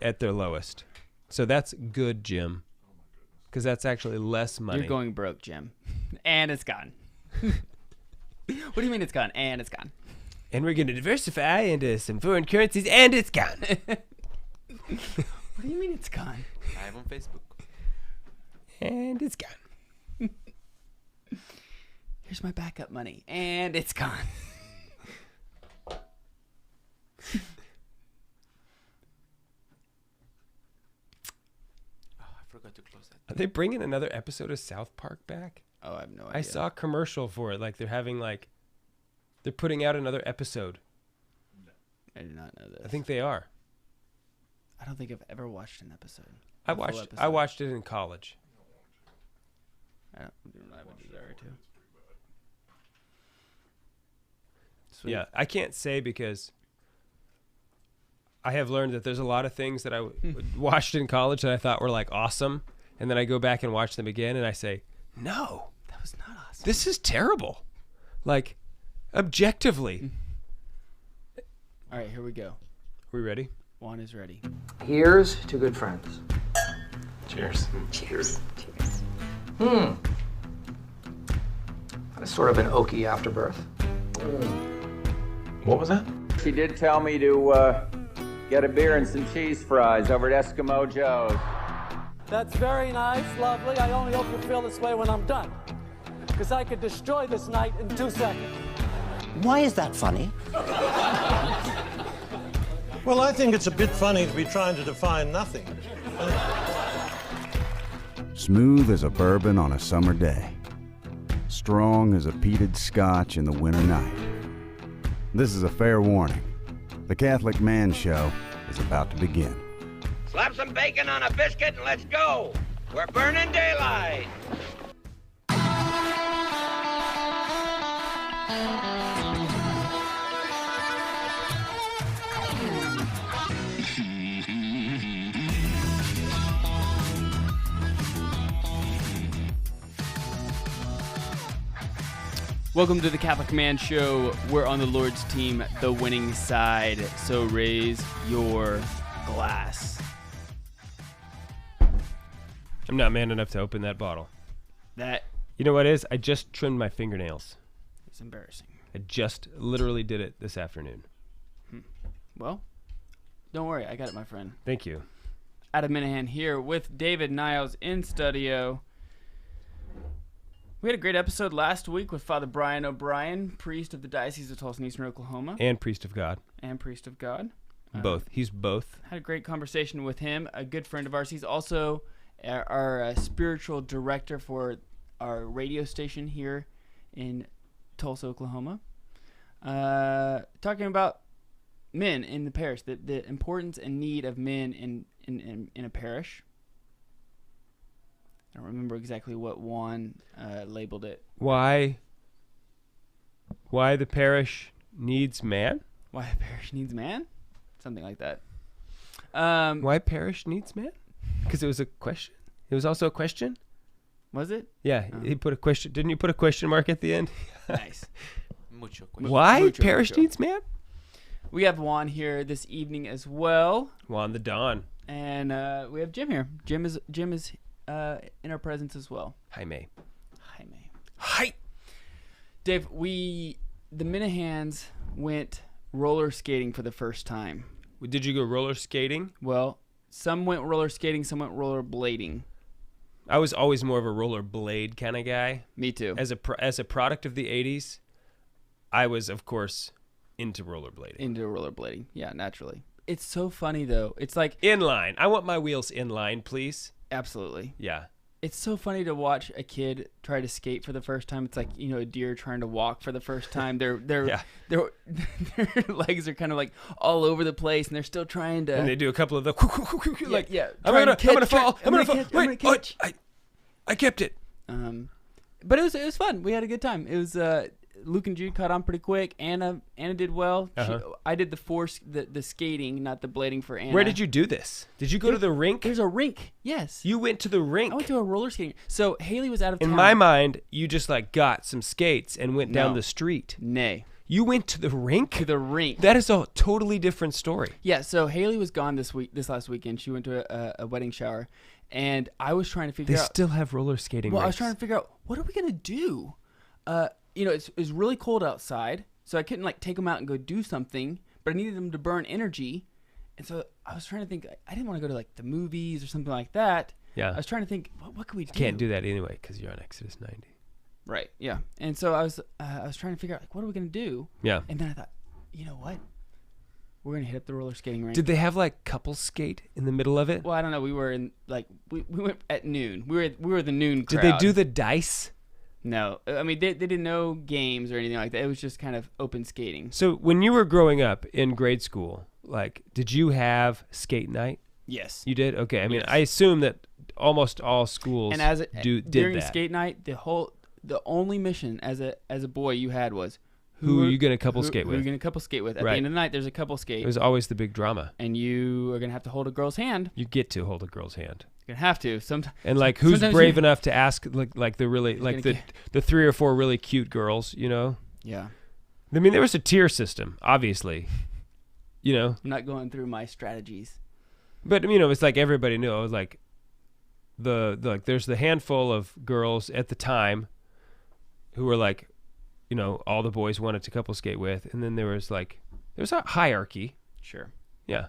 at their lowest. So that's good, Jim. Because that's actually less money. You're going broke, Jim. And it's gone. What do you mean it's gone? And it's gone. And we're going to diversify into some foreign currencies, and it's gone. What do you mean it's gone? Live on Facebook. And it's gone. Here's my backup money. And it's gone. Forgot to close that. Are they bringing another episode of South Park back? Oh, I have no idea. I saw a commercial for it. Like they're putting out another episode. I did not know this. I think they are. I don't think I've ever watched an episode. I watched it in college. I don't have a desire to. Sweet. Yeah, I can't say because I have learned that there's a lot of things that I watched in college that I thought were like awesome, and then I go back and watch them again, and I say, no, That was not awesome. this is terrible. Like, objectively. All right, here we go. Are we ready? Juan is ready. Here's to good friends. Cheers. Cheers. Had a sort of an oaky afterbirth. What was that? She did tell me to get a beer and some cheese fries over at Eskimo Joe's. That's very nice, lovely. I only hope you feel this way when I'm done. Because I could destroy this night in 2 seconds. Why is that funny? Well, I think it's a bit funny to be trying to define nothing. Smooth as a bourbon on a summer day. Strong as a peated scotch in the winter night. This is a fair warning. The Catholic Man Show is about to begin. Slap some bacon on a biscuit and let's go. We're burning daylight. Welcome to the Catholic Man Show. We're on the Lord's team, the winning side. So raise your glass. I'm not man enough to open that bottle. That You know what it is? I just trimmed my fingernails. is embarrassing. I just literally did it this afternoon. Well, don't worry. I got it, my friend. Thank you. Adam Minahan here with David Niles in studio. We had a great episode last week with Father Brian O'Brien, priest of the Diocese of Tulsa and Eastern Oklahoma. And priest of God. And priest of God. Both. He's both. Had a great conversation with him, a good friend of ours. He's also our spiritual director for our radio station here in Tulsa, Oklahoma. Talking about men in the parish, the importance and need of men in a parish. I don't remember exactly what Juan labeled it. Why the parish needs man? Why a parish needs man? Something like that. Why parish needs man? Because it was a question. It was also a question? Was it? Yeah, he put a question. Didn't you put a question mark at the end? Nice. Why parish needs man? We have Juan here this evening as well. Juan the Don. And we have Jim here. Jim is in our presence as well. Hi, May. Hi, May. Hi. Dave, the Minahans went roller skating for the first time. Did you go roller skating? Well, some went roller skating, some went roller blading. I was always more of a roller blade kind of guy. Me too. As a product of the 80s, I was, of course, into rollerblading. Yeah, naturally. It's so funny, though. It's like... Inline. I want my wheels inline, please. Absolutely. Yeah. It's so funny to watch a kid try to skate for the first time. It's like, a deer trying to walk for the first time. Their legs are kind of like all over the place, and they're still trying to. And they do a couple of the I'm gonna fall. Wait, I kept it. But it was fun. We had a good time. It was Luke and Jude caught on pretty quick. Anna did well. I did the skating, not the blading for Anna. Where did you do this? Did you go to the rink? There's a rink. Yes. You went to the rink. I went to a roller skating. So Haley was out of town. In my mind, you just got some skates and went down the street. Nay. You went to the rink? To the rink. That is a totally different story. Yeah, so Haley was gone this last weekend. She went to a wedding shower, and I was trying to figure out. They still have roller skating Well, rinks. I was trying to figure out, what are we going to do? It's really cold outside, so I couldn't take them out and go do something, but I needed them to burn energy. And so I was trying to think, I didn't want to go to the movies or something like that. Yeah. I was trying to think, what could we do? Can't do that anyway because you're on Exodus 90. Right. Yeah. And so I was trying to figure out what are we gonna do? Yeah. And then I thought, you know what? We're gonna hit up the roller skating rink. Did they have couple skate in the middle of it? Well, I don't know. We were in we went at noon. We were the noon crowd. Did they do the dice? No. I mean they did no games or anything like that. It was just kind of open skating. So when you were growing up in grade school, did you have skate night? Yes. You did? Okay. I mean, Yes. I assume that almost all schools did during that. skate night, the only mission as a boy you had was who are you going to couple skate Who with? are you going to couple skate with? At Right. the end of the night, there's a couple skate. It was always the big drama. And you are going to have to hold a girl's hand. You get to hold a girl's hand. You're going to have to. And who's brave enough to ask the really the 3 or 4 really cute girls, Yeah. I mean, there was a tier system, obviously. I'm not going through my strategies. But it's everybody knew. It was there's the handful of girls at the time who were all the boys wanted to couple skate with, and then there was a hierarchy. Sure. Yeah.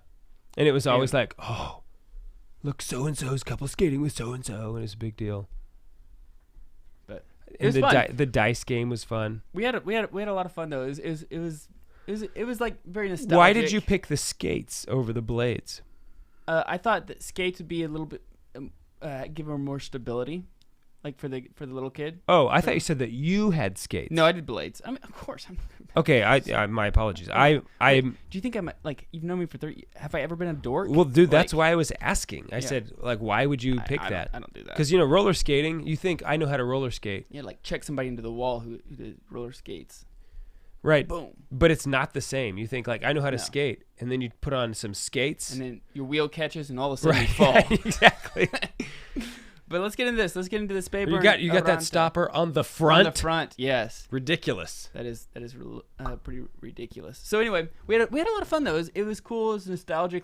And it was always oh, look, so and so's couple skating with so and so, and it's a big deal. But and was fun. The dice game was fun. We had a lot of fun though. It was very nostalgic. Why did you pick the skates over the blades? I thought that skates would be a little bit give her more stability, for the little kid. Oh, I thought you said that you had skates. No, I did blades. I mean, of course. Okay, I my apologies. Wait, do you think I'm you've known me for 30? Have I ever been a dork? Well, dude, that's why I was asking. I said why would you pick that? I don't do that. Because roller skating, you think I know how to roller skate. Yeah, check somebody into the wall who did roller skates. Right. Boom. But it's not the same. You think I know how to skate, and then you put on some skates, and then your wheel catches, and all of a sudden you fall. Exactly. But let's get into this. Let's get into the spay burn. You got that stopper on the front. On the front, yes. Ridiculous. That is pretty ridiculous. So anyway, we had a lot of fun though. It was cool. It was nostalgic.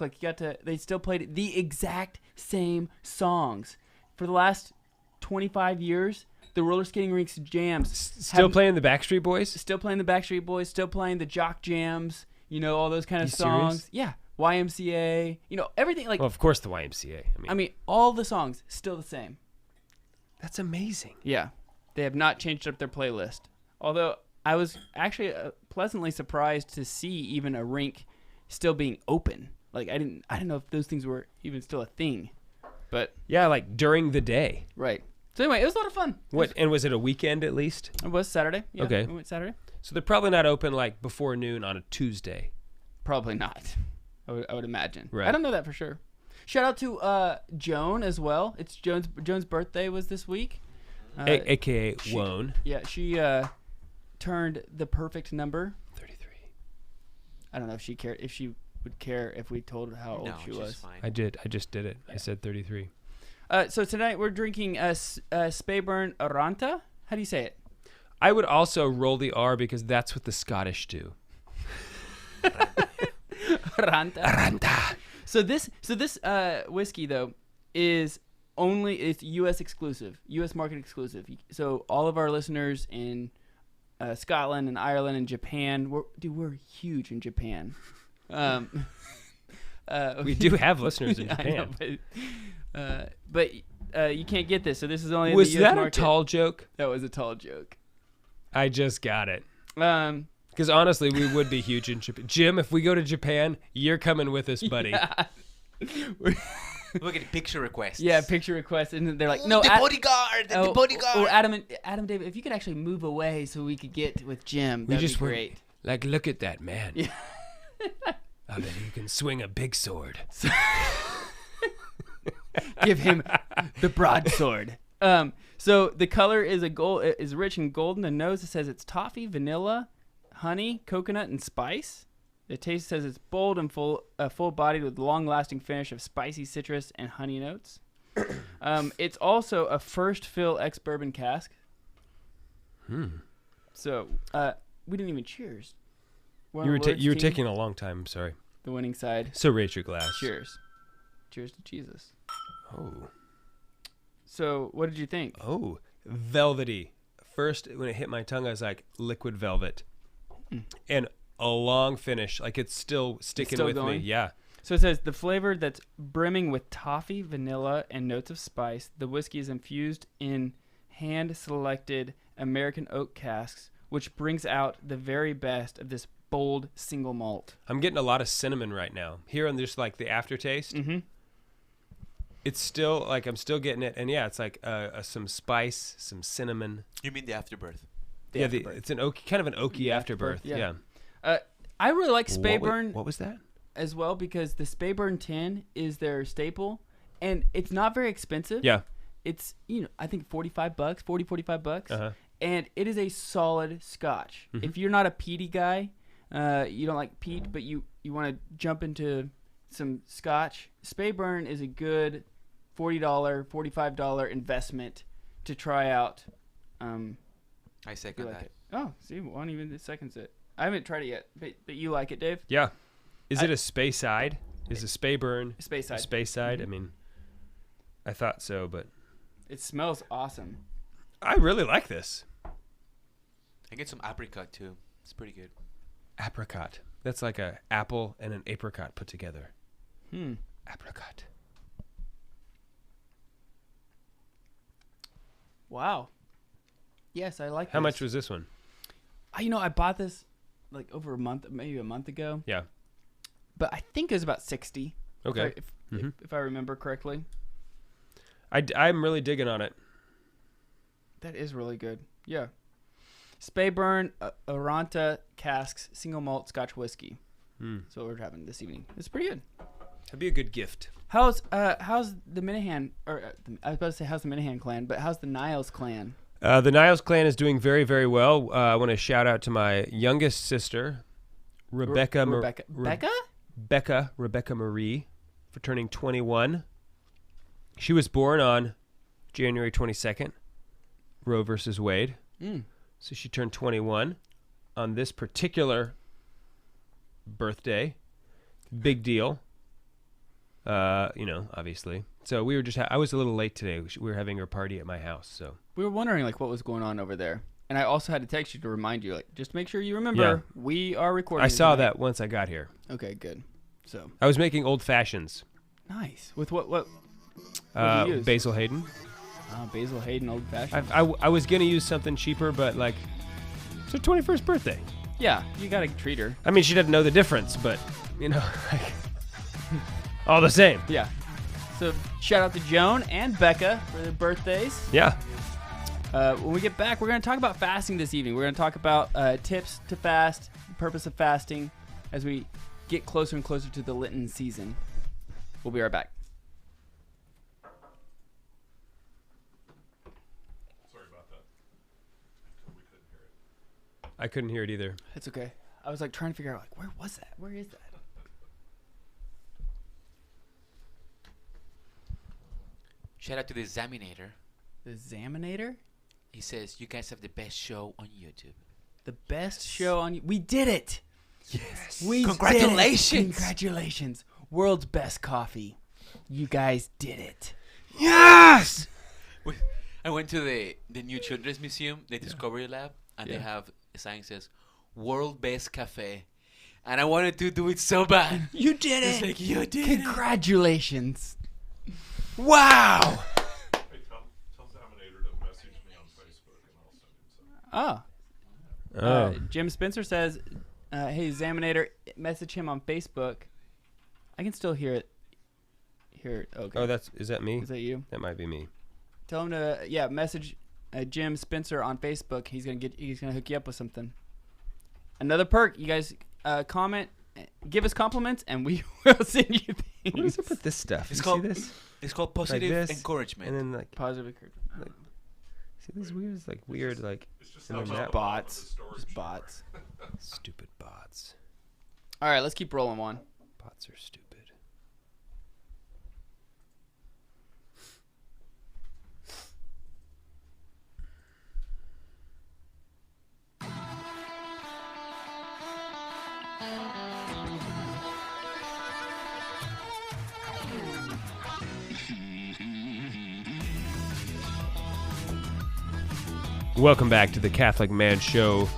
They still played the exact same songs for the last 25 years. The roller skating rinks jams. Still playing the Backstreet Boys? Still playing the Backstreet Boys. Still playing the jock jams. All those kind of songs. Serious? Yeah. YMCA. Everything Well, of course the YMCA. I mean, all the songs still the same. That's amazing. Yeah. They have not changed up their playlist. Although I was actually pleasantly surprised to see even a rink still being open. I didn't know if those things were even still a thing. But yeah, during the day. Right. So anyway, it was a lot of fun. Was it a weekend at least? It was Saturday. Yeah, okay. We went Saturday. So they're probably not open before noon on a Tuesday. Probably not. I would imagine. Right. I don't know that for sure. Shout out to Joan as well. It's Joan's birthday was this week. AKA Wone. Yeah, she turned the perfect number. 33. I don't know if she would care if we told her how old she was. Fine. I did. I just did it. Yeah. I said 33. So tonight we're drinking Speyburn Aranta. How do you say it? I would also roll the R because that's what the Scottish do. Aranta. So this whiskey though it's U.S. exclusive, U.S. market exclusive. So all of our listeners in Scotland and Ireland and Japan, we're huge in Japan. We do have listeners in Japan. I know, but you can't get this. So this is only was in the US that market. A tall joke? That was a tall joke. I just got it. Because honestly, we would be huge in Japan. Jim, if we go to Japan, you're coming with us, buddy. Yeah. We're getting picture requests. Yeah, picture requests, and they're like, "No, the bodyguard, the bodyguard." Or Adam, David, if you could actually move away so we could get with Jim, that'd be great. Look at that man. Yeah. I bet he can swing a big sword. Give him the broadsword. So the color is rich and golden. The nose, it says it's toffee, vanilla, honey, coconut, and spice. The taste says it's bold and full-bodied with long-lasting finish of spicy citrus and honey notes. It's also a first fill ex-bourbon cask. So we didn't even cheers. You were taking a long time. Sorry. The winning side. So raise your glass. Cheers. Cheers to Jesus. Oh. So what did you think? Oh, velvety. First, when it hit my tongue, I was like liquid velvet, and a long finish. Like it's still sticking with me. Yeah. So it says the flavor that's brimming with toffee, vanilla, and notes of spice. The whiskey is infused in hand-selected American oak casks, which brings out the very best of this bold single malt. I'm getting a lot of cinnamon right now. Here on just like the aftertaste. Mm-hmm. It's still like I'm still getting it, and yeah, it's like some spice, some cinnamon. You mean the afterbirth? It's an oaky, kind of an oaky afterbirth. Yeah. I really like Speyburn. What was that? As well, because the Speyburn 10 is their staple, and it's not very expensive. Yeah. It's, I think $45, $45. Uh-huh. And it is a solid scotch. Mm-hmm. If you're not a peaty guy, you don't like peat, but you want to jump into some scotch, Speyburn is a good $40, $45 investment to try out. I second like that. It. Oh, see, one even seconds it. I haven't tried it yet, but you like it, Dave? Yeah. Is it a Speyside? Is a Speyburn a Speyside? A Speyside? Mm-hmm. I mean, I thought so, but it smells awesome. I really like this. I get some apricot too. It's pretty good. Apricot. That's like a apple and an apricot put together. Apricot. Wow. Yes, I like. How much was this one? I bought this like over maybe a month ago. Yeah. But I think it was about 60. Okay. If I remember correctly. I'm really digging on it. That is really good. Yeah. Speyburn Aranta Casks Single Malt Scotch Whiskey. That's what we're having this evening. It's pretty good. That'd be a good gift. How's the Minahan, or I was about to say how's the Minahan clan, but how's the Niles clan? The Niles clan is doing very, very well. I want to shout out to my youngest sister, Rebecca Marie, for turning 21. She was born on January 22nd, Roe versus Wade. So she turned 21 on this particular birthday. Big deal. Obviously. So we were I was a little late today. We were having her party at my house. So we were wondering what was going on over there. And I also had to text you to remind you, just make sure you remember we are recording. I saw that once I got here. Okay, good. So I was making old fashions. Nice. With what did you use? Basil Hayden. Basil Hayden old fashioned. I was gonna use something cheaper, but it's her 21st birthday. Yeah, you gotta treat her. I mean, she doesn't know the difference, but all the same. Yeah. So shout out to Joan and Becca for their birthdays. Yeah. When we get back, we're going to talk about fasting this evening. We're going to talk about tips to fast, the purpose of fasting, as we get closer and closer to the Lenten season. We'll be right back. Sorry about that. We couldn't hear it. I couldn't hear it either. It's okay. I was trying to figure out where was that? Where is that? Shout out to the Examinator. The Examinator? He says, you guys have the best show on YouTube. The best show on YouTube. We did it. Yes. Congratulations. Did it. Congratulations. World's best coffee. You guys did it. Yes. I went to the new Children's Museum, the Discovery Lab, and they have a sign that says, World Best Cafe. And I wanted to do it so bad. You did it. It's you did Congratulations. Wow. Hey, tell Examinator to message me on Facebook and I'll send him something. Jim Spencer says, hey, Examinator, message him on Facebook. I can still hear it. Okay. Oh, is that me? Is that you? That might be me. Tell him to, message Jim Spencer on Facebook. He's gonna hook you up with something. Another perk, you guys comment, give us compliments, and we will send you things. What is up with this stuff? It's you called see this? It's called positive encouragement. And then positive encouragement. See this weird, weird, It's just bots. Just bots. Stupid bots. All right, let's keep rolling on. Bots are stupid. Welcome back to the Catholic Man Show.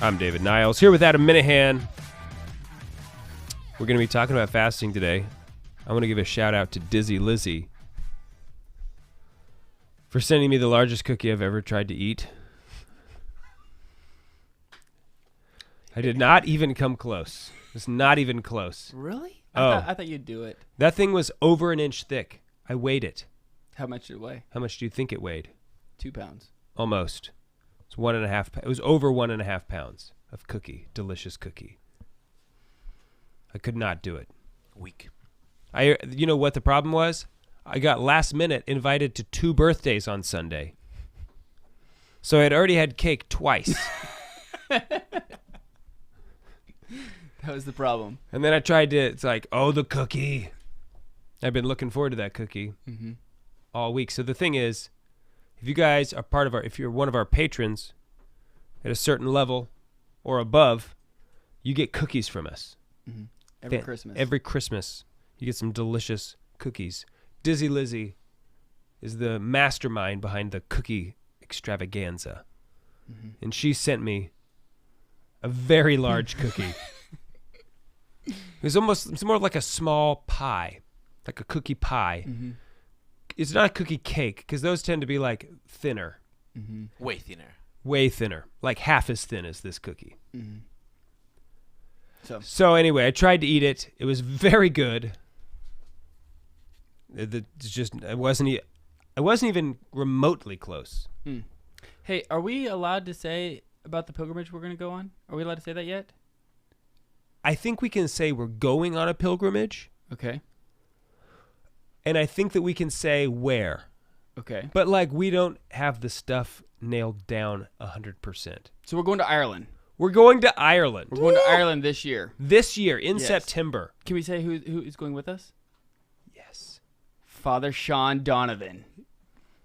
I'm David Niles, here with Adam Minahan. We're going to be talking about fasting today. I want to give a shout out to Dizzy Lizzy for sending me the largest cookie I've ever tried to eat. I did not even come close. It's not even close. Really? I thought you'd do it. That thing was over an inch thick. I weighed it. How much did it weigh? How much do you think it weighed? 2 pounds. Almost. It's 1.5. It was over 1.5 pounds of cookie. Delicious cookie. I could not do it. Weak. You know what the problem was? I got last minute invited to 2 birthdays on Sunday. So I had already had cake twice. That was the problem. And then I tried to, it's like, oh, the cookie. I've been looking forward to that cookie all week. So the thing is, if you guys are if you're one of our patrons at a certain level or above, you get cookies from us. Every Christmas. Every Christmas, you get some delicious cookies. Dizzy Lizzy is the mastermind behind the cookie extravaganza. And she sent me a very large cookie. It's more like a small pie, like a cookie pie. It's not a cookie cake, because those tend to be like thinner. Way thinner. Way thinner. Like half as thin as this cookie. So anyway, I tried to eat it. It was very good. I wasn't even remotely close. Hey, are we allowed to say about the pilgrimage we're going to go on? Are we allowed to say that yet? I think we can say we're going on a pilgrimage. Okay. And I think that we can say where. Okay. But like we don't have the stuff nailed down 100%. So we're going to Ireland. We're going to Ireland. We're going to Ireland this year. This year, in September. Can we say who is going with us? Yes. Father Sean Donovan.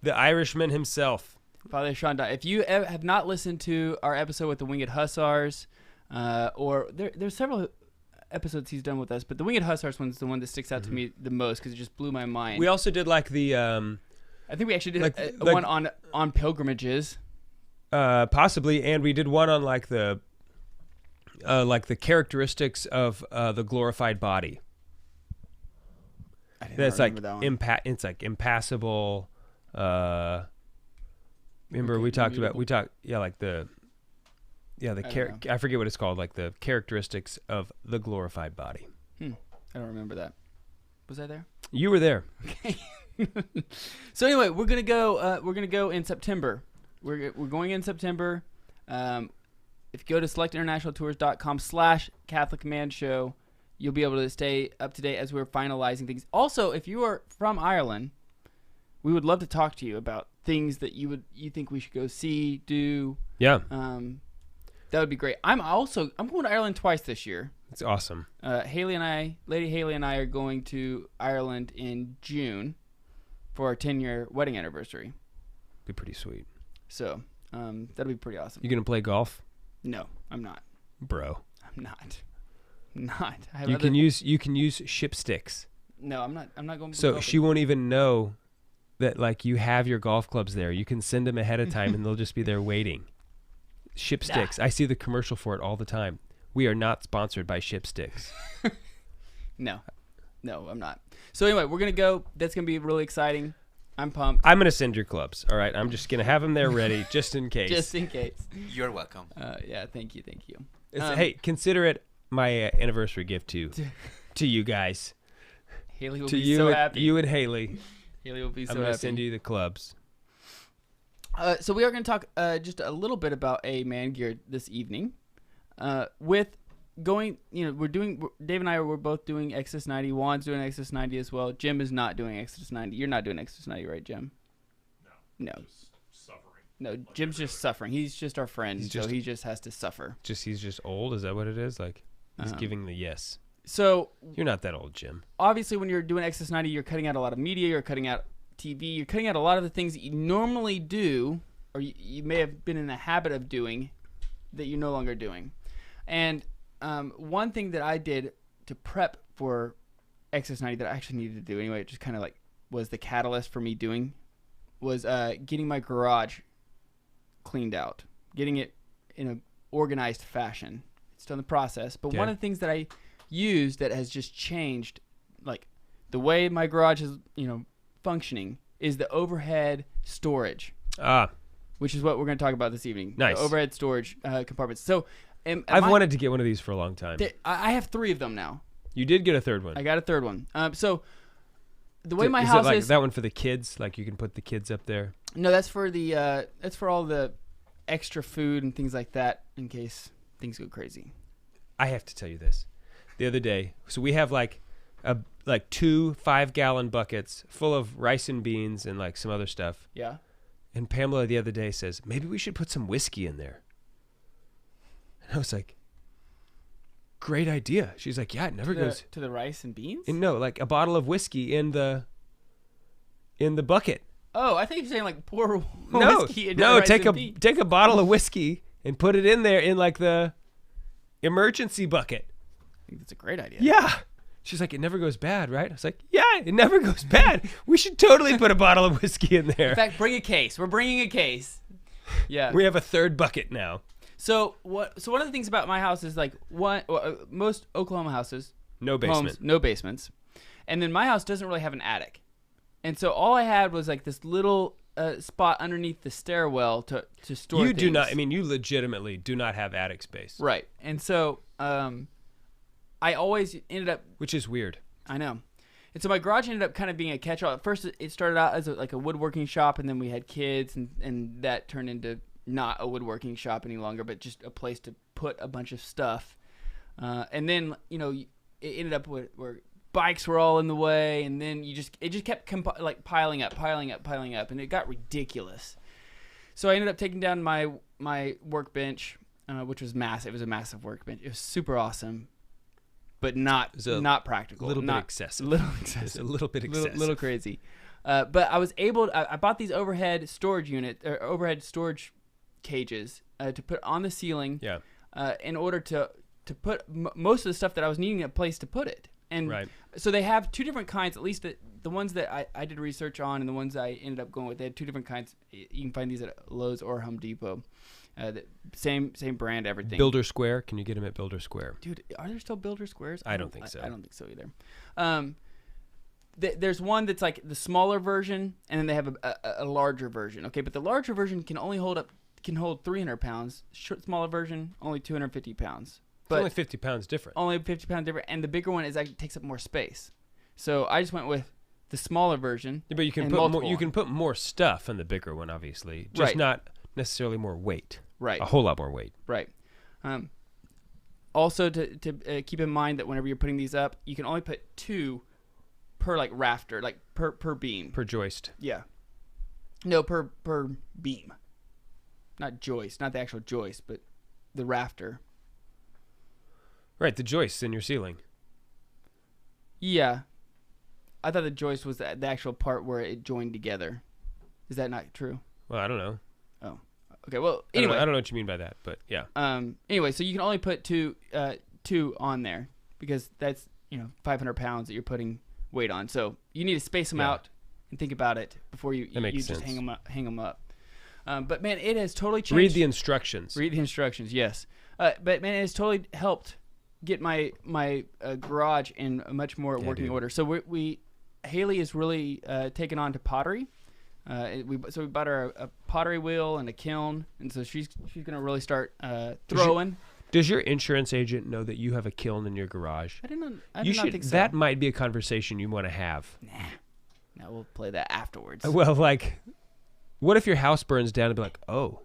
The Irishman himself. Father Sean Donovan. If you have not listened to our episode with the Winged Hussars, or there's several episodes he's done with us, but the Winged Hussars one's the one that sticks out to me the most because it just blew my mind. We also did like the... I think we actually did one on pilgrimages. Possibly, and we did one on like the characteristics of the glorified body. I didn't remember that one. It's like impassible. Remember we talked I forget what it's called, like the characteristics of the glorified body. I don't remember that. Was I there? You were there. Okay. So anyway, we're gonna go in September. We're going in September. If you go to selectinternationaltours.com/CatholicManShow, you'll be able to stay up to date as we're finalizing things. Also, if you are from Ireland, we would love to talk to you about things that you think we should go see, do. Yeah. That would be great. I'm going to Ireland twice this year. That's awesome. Lady Haley and I are going to Ireland in June for our 10-year wedding anniversary. Be pretty sweet. So that'll be pretty awesome. You gonna play golf? No, I'm not. Bro. I'm not. You can use ship sticks. No, I'm not going. So golfing. She won't even know that like you have your golf clubs there. You can send them ahead of time, and they'll just be there waiting. Ship sticks. I see the commercial for it all the time. We are not sponsored by Ship Sticks. No, I'm not. So anyway, we're gonna go. That's gonna be really exciting. I'm pumped. I'm gonna send your clubs. All right, I'm just gonna have them there ready, just in case. Just in case. You're welcome. Yeah, thank you. Hey, consider it my anniversary gift to you guys. Haley will be so happy. You and Haley. Haley will be so happy. I'm gonna send you the clubs. So we are going to talk just a little bit about a man gear this evening. With going, Dave and I we're both doing Exodus 90. Juan's doing Exodus 90 as well. Jim is not doing Exodus 90. You're not doing Exodus 90, right, Jim? No. Just suffering. No, Jim's just suffering. He's just our friend, so he just has to suffer. He's just old? Is that what it is? Like, he's giving the yes. So you're not that old, Jim. Obviously, when you're doing Exodus 90, you're cutting out a lot of media. You're cutting out TV. You're cutting out a lot of the things that you normally do, or you may have been in the habit of doing, that you're no longer doing. And one thing that I did to prep for Exodus 90 that I actually needed to do anyway, it just kind of like was the catalyst for me doing, was getting my garage cleaned out, getting it in an organized fashion. It's still in the process. But one of the things that I use that has just changed, like the way my garage is, functioning, is the overhead storage. Which is what we're going to talk about this evening. Nice. The overhead storage compartments. So, I've wanted to get one of these for a long time. I have 3 of them now. You did get a third one. I got a third one. So, the way my house is that one for the kids, like you can put the kids up there. No, that's for that's for all the extra food and things like that in case things go crazy. I have to tell you this. The other day, so we have like 2 5-gallon buckets full of rice and beans and like some other stuff. Yeah. And Pamela the other day says, maybe we should put some whiskey in there. And I was like, great idea. She's like, yeah, it never goes to the rice and beans. And no, like a bottle of whiskey in the bucket. Oh, I think you're saying like pour whiskey into rice take and beans. take a bottle of whiskey and put it in there in like the emergency bucket. I think that's a great idea. Yeah. She's like, it never goes bad, right? I was like, yeah, it never goes bad. We should totally put a bottle of whiskey in there. In fact, bring a case. We're bringing a case. Yeah. We have a third bucket now. So one of the things about my house is like most Oklahoma houses, no basement, homes, no basements, and then my house doesn't really have an attic, and so all I had was like this little spot underneath the stairwell to store. You do not. I mean, you legitimately do not have attic space, right? And so I always ended up, which is weird. I know. And so my garage ended up kind of being a catch-all. At first, it started out as like a woodworking shop, and then we had kids, and that turned into not a woodworking shop any longer, but just a place to put a bunch of stuff. And then, it ended up where bikes were all in the way, and then it just kept piling up, and it got ridiculous. So I ended up taking down my workbench, which was massive. It was a massive workbench. It was super awesome, but not practical. A little bit excessive. A little excessive. A little bit excessive. Little crazy. But I was able. I bought these overhead storage cages to put on the ceiling. Yeah. In order to put most of the stuff that I was needing a place to put it. And so they have 2 different kinds. At least the ones that I did research on, and the ones I ended up going with, they had 2 different kinds. You can find these at Lowe's or Home Depot. Same brand, everything. Builder Square. Can you get them at Builder Square? Dude, are there still Builder Squares? I don't think so. I don't think so either. There's one that's like the smaller version, and then they have a larger version. Okay, but the larger version can only hold 300 pounds. Smaller version, only 250 pounds. But it's only 50 pounds different. Only 50 pounds different, and the bigger one takes up more space. So I just went with the smaller version. Yeah, but you can put more stuff in the bigger one, obviously, just not necessarily more weight. Right. A whole lot more weight. Right. Also, to keep in mind that whenever you're putting these up, you can only put 2 per like rafter, like per beam. Per joist. Yeah. No, per beam. Not joist, not the actual joist, but the rafter. Right, the joists in your ceiling. Yeah. I thought the joist was the actual part where it joined together. Is that not true? Well, I don't know. Oh. Okay, well, anyway. I don't know what you mean by that, but yeah. Anyway, so you can only put two on there because that's, 500 pounds that you're putting weight on. So you need to space them out and think about it before you just hang them up. But man, it has totally changed. Read the instructions. Yes. But man, it has totally helped get my garage in a much more working order. So Haley is really taken on to pottery. We bought her a pottery wheel and a kiln, and so she's gonna really start throwing. Does your insurance agent know that you have a kiln in your garage? I did not think so. That might be a conversation you want to have. Nah, we'll play that afterwards. Well, like, what if your house burns down and be like, oh,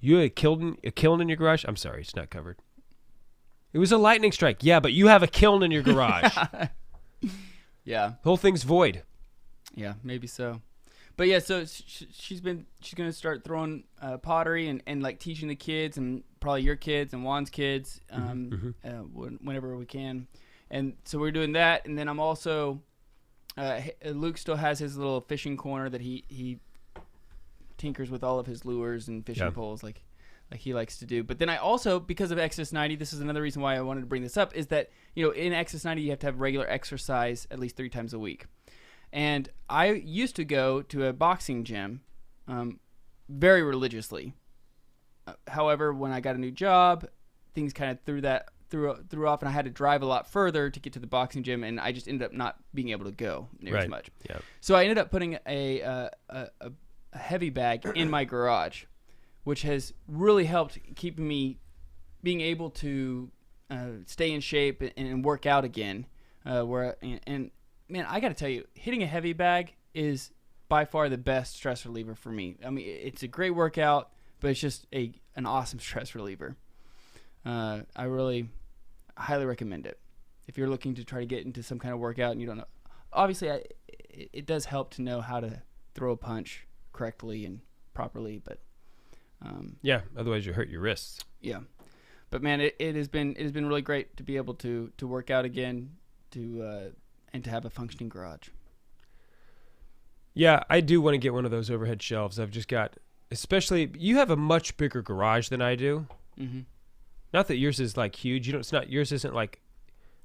you had a kiln in your garage? I'm sorry, it's not covered. It was a lightning strike. Yeah, but you have a kiln in your garage. Yeah. The whole thing's void. Yeah, maybe so. But yeah, so she's going to start throwing pottery and like teaching the kids and probably your kids and Juan's kids whenever we can. And so we're doing that. And then I'm also, Luke still has his little fishing corner that he tinkers with all of his lures and fishing poles like he likes to do. But then I also, because of Exodus 90, this is another reason why I wanted to bring this up, is that, in Exodus 90, you have to have regular exercise at least 3 times a week. And I used to go to a boxing gym very religiously. However, when I got a new job, things kind of threw off, and I had to drive a lot further to get to the boxing gym, and I just ended up not being able to go near as much. Yeah. So I ended up putting a heavy bag in my garage, which has really helped keep me being able to stay in shape and work out again. And man, I got to tell you, hitting a heavy bag is by far the best stress reliever for me. I mean, it's a great workout, but it's just an awesome stress reliever. I really highly recommend it. If you're looking to try to get into some kind of workout and you don't know, obviously it does help to know how to throw a punch correctly and properly, but otherwise you hurt your wrists. Yeah. But man, it has been really great to be able to work out again, and to have a functioning garage. Yeah, I do want to get one of those overhead shelves. I've just got, especially, you have a much bigger garage than I do. Mm-hmm. Not that yours is like huge. Yours isn't like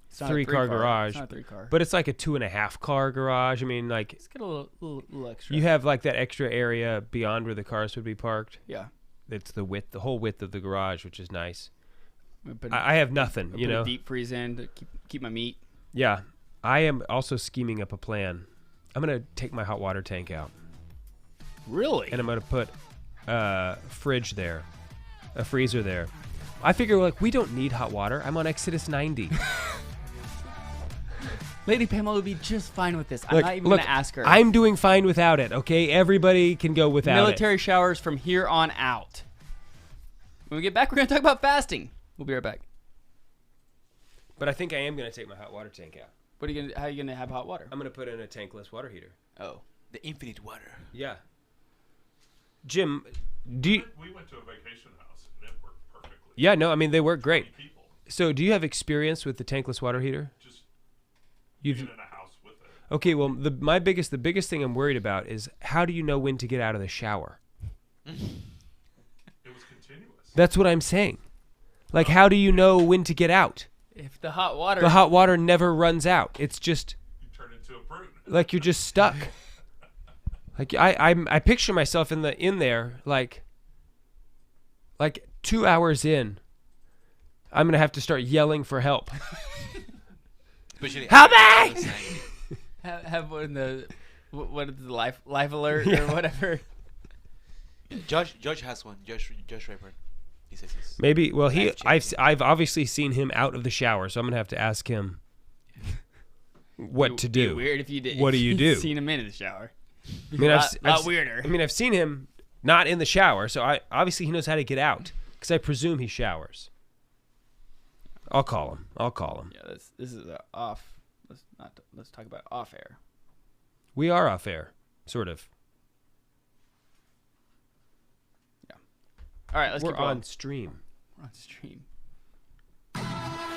it's not three-car garage. It's not a 3-car. But it's like a 2.5-car garage. I mean, like, it's got a little extra. You have like that extra area beyond where the cars would be parked. Yeah. It's the whole width of the garage, which is nice. I have nothing, put a deep freeze in to keep my meat. Yeah. I am also scheming up a plan. I'm going to take my hot water tank out. Really? And I'm going to put a fridge there, a freezer there. I figure, like, we don't need hot water. I'm on Exodus 90. Lady Pamela would be just fine with this. I'm not even going to ask her. I'm doing fine without it, okay? Everybody can go without Military showers from here on out. When we get back, we're going to talk about fasting. We'll be right back. But I think I am going to take my hot water tank out. How are you going to have hot water? I'm going to put in a tankless water heater. Oh. The infinite water. Yeah. Jim, we went to a vacation house and it worked perfectly. Yeah, no, I mean, they work great. So do you have experience with the tankless water heater? Just being in a house with it. Okay, well, the biggest thing I'm worried about is how do you know when to get out of the shower? It was continuous. That's what I'm saying. Like, how do you know when to get out? If the hot water never runs out. It's just you turn into a brute. Like you're just stuck. Like I picture myself in there like 2 hours in, I'm gonna have to start yelling for help. Help me! have one of the what is the life alert or whatever. Josh has one. Josh Rayburn. He says he's maybe. Well, I've obviously seen him out of the shower, so I'm gonna have to ask him what to do. Weird if you did. What do you do? Seen him in the shower. I mean, I've weirder. I mean, I've seen him not in the shower, so obviously he knows how to get out because I presume he showers. I'll call him. Yeah, this is off. Let's talk about off air. We are off air, sort of. Yeah. All right, let's keep going. We're on stream. We're on stream.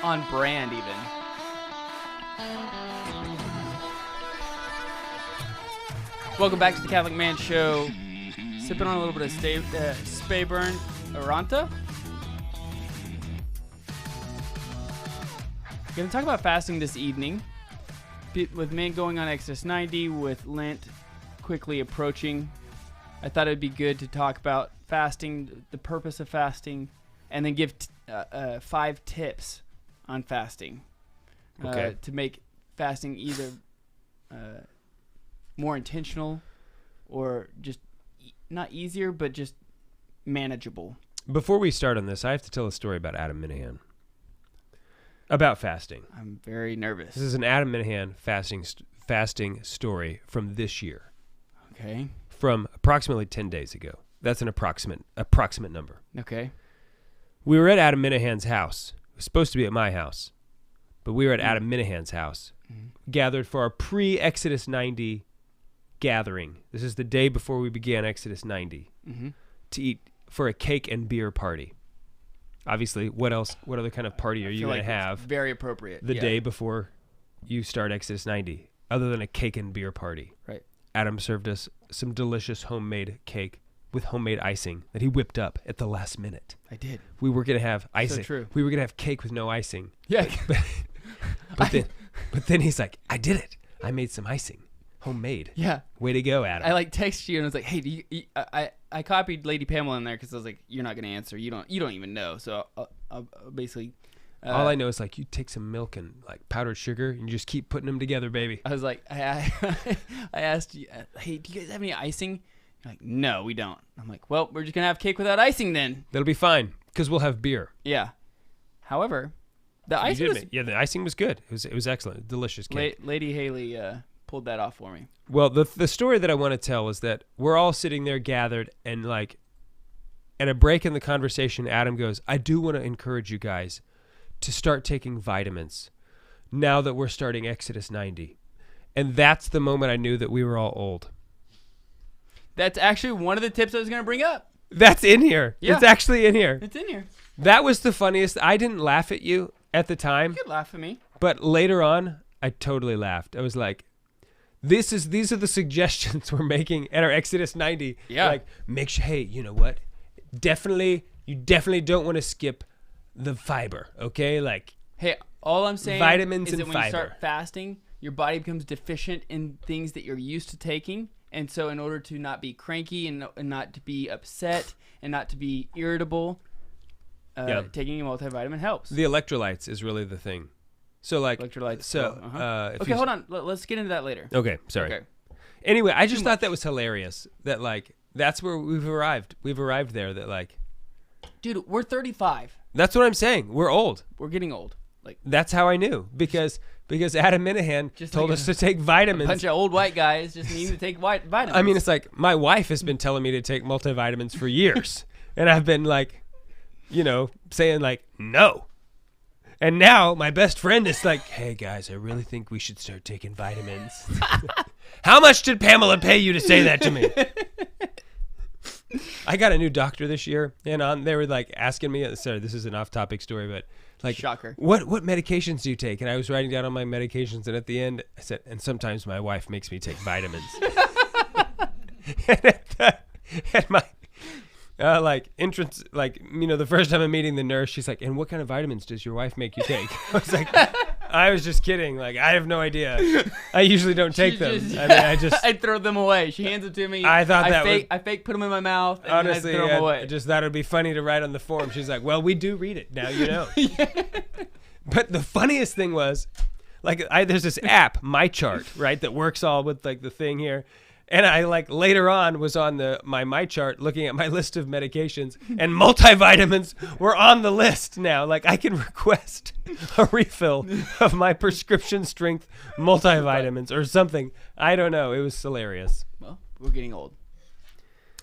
On brand, even. Welcome back to the Catholic Man Show. Sipping on a little bit of Speyburn Aranta. Going to talk about fasting this evening. With me going on Exodus 90, with Lent quickly approaching, I thought it would be good to talk about fasting, the purpose of fasting, and then give 5 tips on fasting. Okay. To make fasting either more intentional or just not easier, but just manageable. Before we start on this, I have to tell a story about Adam Minahan. About fasting. I'm very nervous. This is an Adam Minahan fasting story from this year. Okay. From approximately 10 days ago. That's an approximate number. Okay. We were at Adam Minahan's house. It was supposed to be at my house. But we were at Adam Minahan's house. Mm-hmm. Gathered for our pre-Exodus 90 gathering. This is the day before we began Exodus 90. Mm-hmm. To eat for a cake and beer party. Obviously, what other kind of party are you going to have? Very appropriate. The day before you start Exodus 90, other than a cake and beer party. Right. Adam served us some delicious homemade cake with homemade icing that he whipped up at the last minute. I did. We were going to have icing. So true. We were going to have cake with no icing. Yeah. But then he's like, I did it. I made some icing. Homemade. Yeah. Way to go, Adam. I like texted you and I was like, hey, I copied Lady Pamela in there because I was like, you're not gonna answer. You don't even know. So I'll basically. All I know is like you take some milk and like powdered sugar and you just keep putting them together, baby. I was like, I asked you, hey, do you guys have any icing? You're like, no, we don't. I'm like, well, we're just gonna have cake without icing then. That'll be fine because we'll have beer. Yeah. However, the icing was the icing was good. It was excellent, delicious cake. Lady Haley pulled that off for me. Well, the story that I want to tell is that we're all sitting there gathered, and like at a break in the conversation, Adam goes, "I do want to encourage you guys to start taking vitamins now that we're starting Exodus 90." And that's the moment I knew that we were all old. That's actually one of the tips I was going to bring up. That's in here. Yeah. It's actually in here. It's in here. That was the funniest. I didn't laugh at you at the time. You could laugh at me. But later on, I totally laughed. I was like, these are the suggestions we're making at our Exodus 90. Yeah. Like, make sure, hey, you know what? You definitely don't want to skip the fiber, okay? Like, hey, all I'm saying vitamins is and that when fiber. you start fasting, your body becomes deficient in things that you're used to taking. And so in order to not be cranky and not to be upset and not to be irritable, taking a multivitamin helps. The electrolytes is really the thing. So like electrolytes. So okay, hold on. Let's get into that later. Okay, sorry. Okay. Anyway, I just thought that was hilarious. That like that's where we've arrived. We've arrived there. That like, dude, we're 35. That's what I'm saying. We're old. We're getting old. Like that's how I knew because Adam Minahan told us to take vitamins. A bunch of old white guys just need to take vitamins. I mean, it's like my wife has been telling me to take multivitamins for years, and I've been like, saying like no. And now my best friend is like, hey guys, I really think we should start taking vitamins. How much did Pamela pay you to say that to me? I got a new doctor this year, and they were like asking me. Sorry, this is an off-topic story, but like, shocker. What medications do you take? And I was writing down all my medications, and at the end, I said, and sometimes my wife makes me take vitamins. and my entrance, the first time I'm meeting the nurse, she's like, and what kind of vitamins does your wife make you take? I was like, I was just kidding. Like, I have no idea. I usually don't take them. I throw them away. She hands them to me. I fake put them in my mouth. And honestly, I throw them away. I just thought it'd be funny to write on the form. She's like, well, we do read it now, Yeah. But the funniest thing was, there's this app, My Chart, right, that works all with like the thing here. And I later on was on my chart looking at my list of medications, and multivitamins were on the list now. Like I can request a refill of my prescription strength multivitamins or something. I don't know. It was hilarious. Well, we're getting old.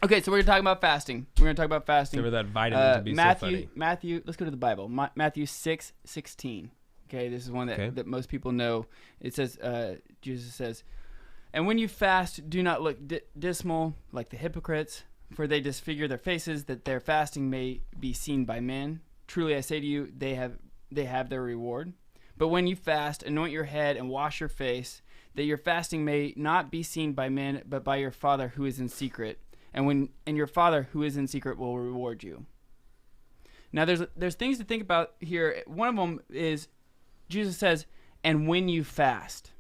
Okay, so we're gonna talk about fasting. Remember that vitamin to be so funny. Matthew, let's go to the Bible. Matthew 6:16. Okay, this is one that most people know. It says, Jesus says, and when you fast, do not look dismal like the hypocrites, for they disfigure their faces, that their fasting may be seen by men. Truly I say to you, they have their reward. But when you fast, anoint your head and wash your face, that your fasting may not be seen by men, but by your Father who is in secret. And your Father who is in secret will reward you. Now there's things to think about here. One of them is Jesus says, and when you fast,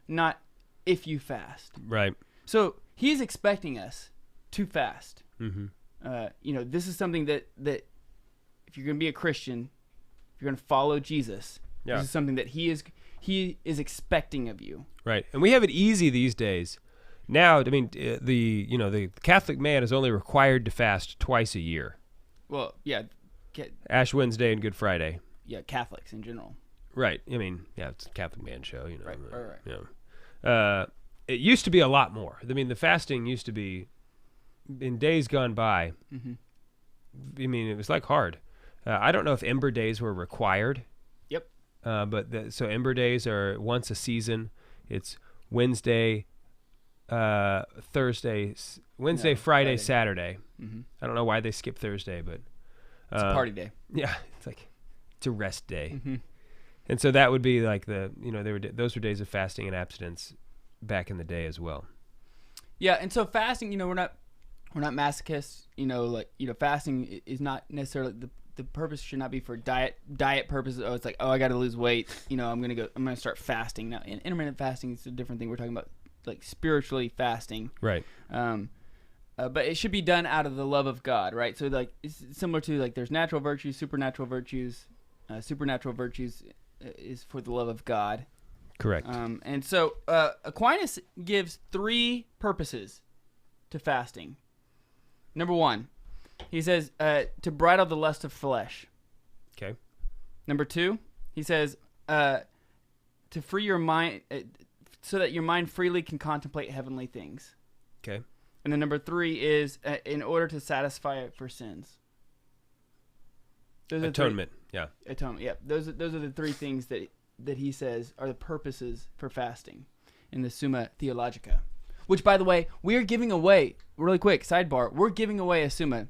not if you fast. Right. So he's expecting us to fast. Mm-hmm. This is something that if you're going to be a Christian, if you're going to follow Jesus, this is something that he is expecting of you. Right. And we have it easy these days. Now, I mean, the Catholic man is only required to fast twice a year. Well, yeah. Ash Wednesday and Good Friday. Yeah, Catholics in general. Right. I mean, it's a Catholic man show, Right. Yeah. It used to be a lot more. I mean, the fasting used to be, in days gone by, mm-hmm. I mean, it was hard. I don't know if Ember Days were required. Yep. So Ember Days are once a season. It's Wednesday, Thursday, Friday, Saturday. Mm-hmm. I don't know why they skip Thursday, but it's a party day. Yeah, it's a rest day. Mm-hmm. And so that would be those were days of fasting and abstinence back in the day as well. Yeah, and so fasting, we're not masochists. Fasting is not necessarily the purpose should not be for diet purposes. I got to lose weight. I'm gonna start fasting now. And intermittent fasting is a different thing. We're talking about like spiritually fasting. Right. But it should be done out of the love of God, right? So like it's similar to like there's natural virtues, supernatural virtues. Supernatural virtues is for the love of God. Correct. And so Aquinas gives 3 purposes to fasting. Number 1, he says to bridle the lust of flesh. Okay. Number 2, he says to free your mind so that your mind freely can contemplate heavenly things. Okay. And then number 3 is in order to satisfy for sins. Those Atonement. Yeah. Atonement. Yeah. Those are the 3 things that he says are the purposes for fasting in the Summa Theologica. Which, by the way, we're giving away, really quick, sidebar, we're giving away a Summa.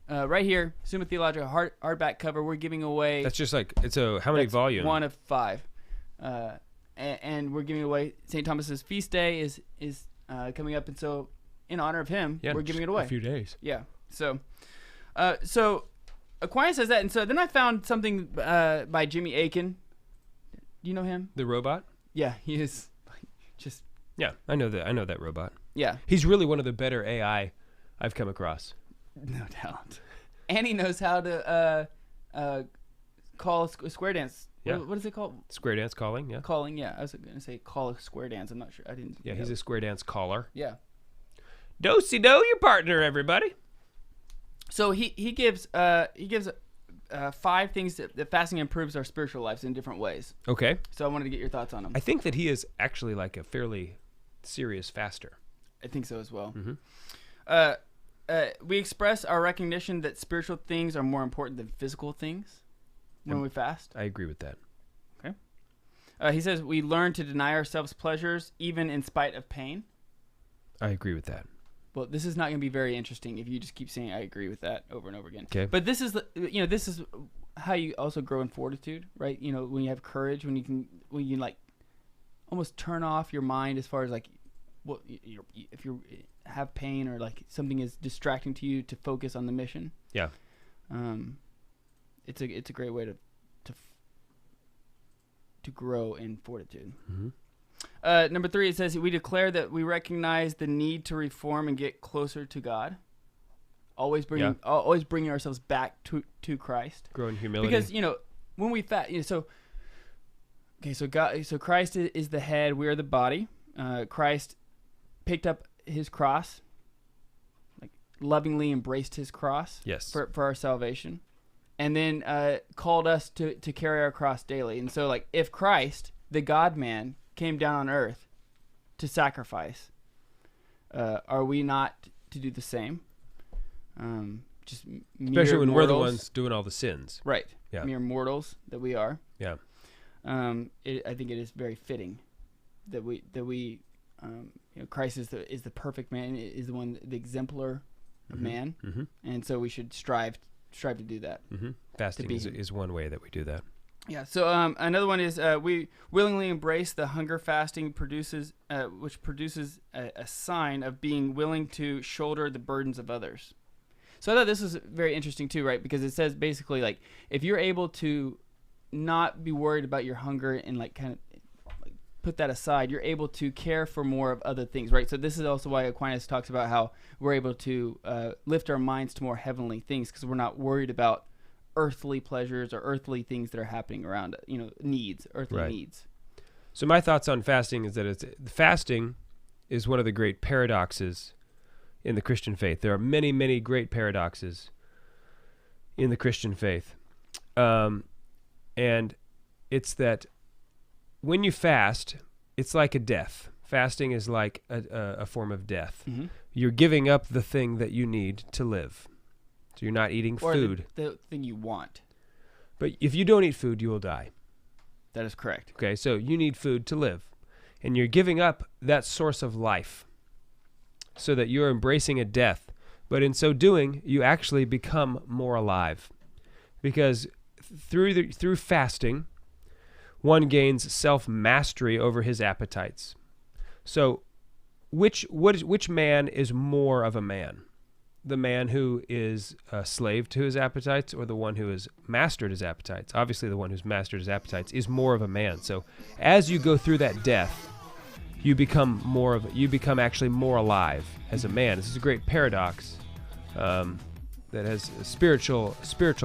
Right here, Summa Theologica, hardback cover, we're giving away. That's just like, how many volumes? 1 of 5. And we're giving away, St. Thomas's feast day is coming up, and so in honor of him, we're giving it away. A few days. Yeah. So Aquinas says that, and so then I found something by Jimmy Akin. Do you know him? The robot? Yeah, he is just... Yeah, I know that robot. Yeah. He's really one of the better AI I've come across. No doubt. And he knows how to call a square dance. Yeah. What is it called? Square dance calling, yeah. Calling, yeah. I was going to say call a square dance. I'm not sure. I didn't. Yeah, he's a square dance caller. Yeah. Do-si-do, your partner, everybody. So he gives 5 things that fasting improves our spiritual lives in different ways. Okay. So I wanted to get your thoughts on them. I think that he is actually like a fairly serious faster. I think so as well. Mm-hmm. We express our recognition that spiritual things are more important than physical things when we fast. I agree with that. Okay. He says we learn to deny ourselves pleasures even in spite of pain. I agree with that. Well, this is not going to be very interesting if you just keep saying I agree with that over and over again. Okay. But this is this is how you also grow in fortitude, right? You know, when you have courage, when you like almost turn off your mind as far as like if you have pain or like something is distracting to you to focus on the mission. Yeah. It's a great way to grow in fortitude. Mm-hmm. Number 3, it says we declare that we recognize the need to reform and get closer to God. Always bringing ourselves back to Christ. Grow in humility. Because when we fast, so Christ is the head. We are the body. Christ picked up his cross, like lovingly embraced his cross. Yes. For our salvation, and then called us to carry our cross daily. And so, like, if Christ, the God-man, came down on earth to sacrifice, are we not to do the same? Just especially when mortals. we're the ones doing all the sins, right? Yeah, mere mortals that we are. Yeah. I think it is very fitting that we Christ is the perfect man, is the exemplar of man, and so we should strive to do that. Fasting is one way that we do that. Yeah. So another one is we willingly embrace the hunger fasting which produces a sign of being willing to shoulder the burdens of others. So I thought this was very interesting too, right? Because it says basically like if you're able to not be worried about your hunger and like kind of like put that aside, you're able to care for more of other things, right? So this is also why Aquinas talks about how we're able to lift our minds to more heavenly things because we're not worried about earthly pleasures or earthly things that are happening around, earthly needs. So my thoughts on fasting is that fasting is one of the great paradoxes in the Christian faith. There are many, many great paradoxes in the Christian faith. And it's that when you fast, it's like a death. Fasting is like a form of death. Mm-hmm. You're giving up the thing that you need to live. So you're not eating food. Or the thing you want. But if you don't eat food, you will die. That is correct. Okay, so you need food to live. And you're giving up that source of life so that you're embracing a death. But in so doing, you actually become more alive. Because through fasting, one gains self-mastery over his appetites. So which man is more of a man? The man who is a slave to his appetites or the one who has mastered his appetites? Obviously, the one who's mastered his appetites is more of a man. So as you go through that death, you become actually more alive as a man. This is a great paradox that has spiritual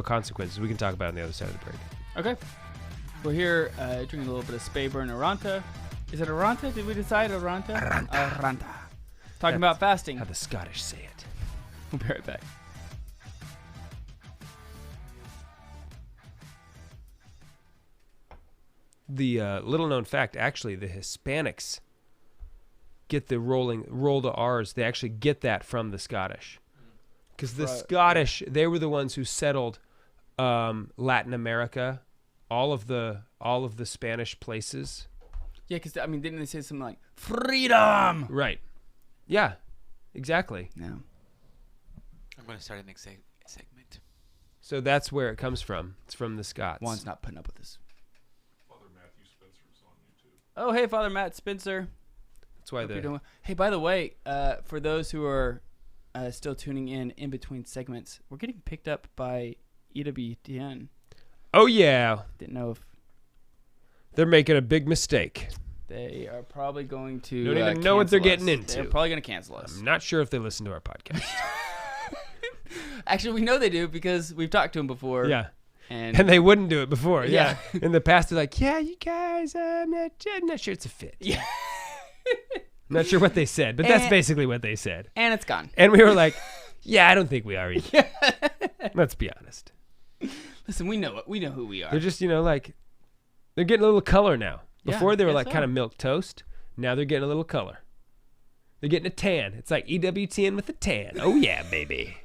consequences. We can talk about it on the other side of the break. Okay. We're here drinking a little bit of Speyburn Aranta. Is it Aranta? Did we decide Aranta? Aranta. Talking about fasting. How the Scottish say it. We'll be right back. The little known fact, actually, the Hispanics get the roll the R's. They actually get that from the Scottish. Because the Scottish, they were the ones who settled Latin America, all of the Spanish places. Yeah, because, I mean, didn't they say something like, freedom? Right. Yeah, exactly. No. I'm going to start the next segment. So that's where it comes from. It's from the Scots. Juan's not putting up with this. Father Matthew Spencer's on YouTube. Oh, hey, Father Matt Spencer. That's why Hey, by the way, for those who are still tuning in between segments, we're getting picked up by EWTN. Oh, yeah. Didn't know if... They're making a big mistake. They are probably going to don't even know what they're getting into. They're probably going to cancel us. I'm not sure if they listen to our podcast. Actually, we know they do because we've talked to them before. Yeah. And they wouldn't do it before. Yeah. In the past, they're like, yeah, you guys, I'm not sure it's a fit. Yeah. I'm not sure what they said, but that's basically what they said. And it's gone. And we were like, yeah, I don't think we are either. Let's be honest. Listen, we know it. We know who we are. They're just, like, they're getting a little color now. Before they were like so. kind of milk toast. Now they're getting a little color. They're getting a tan. It's like EWTN with a tan. Oh yeah, baby.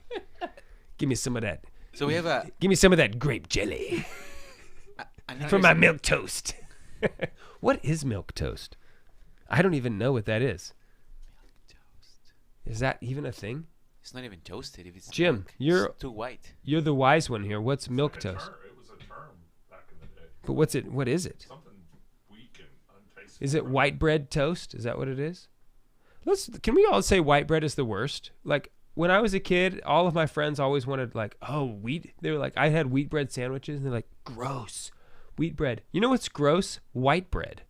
Give me some of that. So we have Give me some of that grape jelly for my milk toast. What is milk toast? I don't even know what that is. Milk toast. Is that even a thing? It's not even toasted. If it's Jim, milk, it's too white. You're the wise one here. What's milk toast? It was a term back in the day. But what's it? What is it? Something weak and untasty. Is it white bread toast? Is that what it is? Can we all say white bread is the worst? Like when I was a kid, all of my friends always wanted wheat. They were like, I had wheat bread sandwiches, and they're like, gross, wheat bread. You know what's gross? White bread.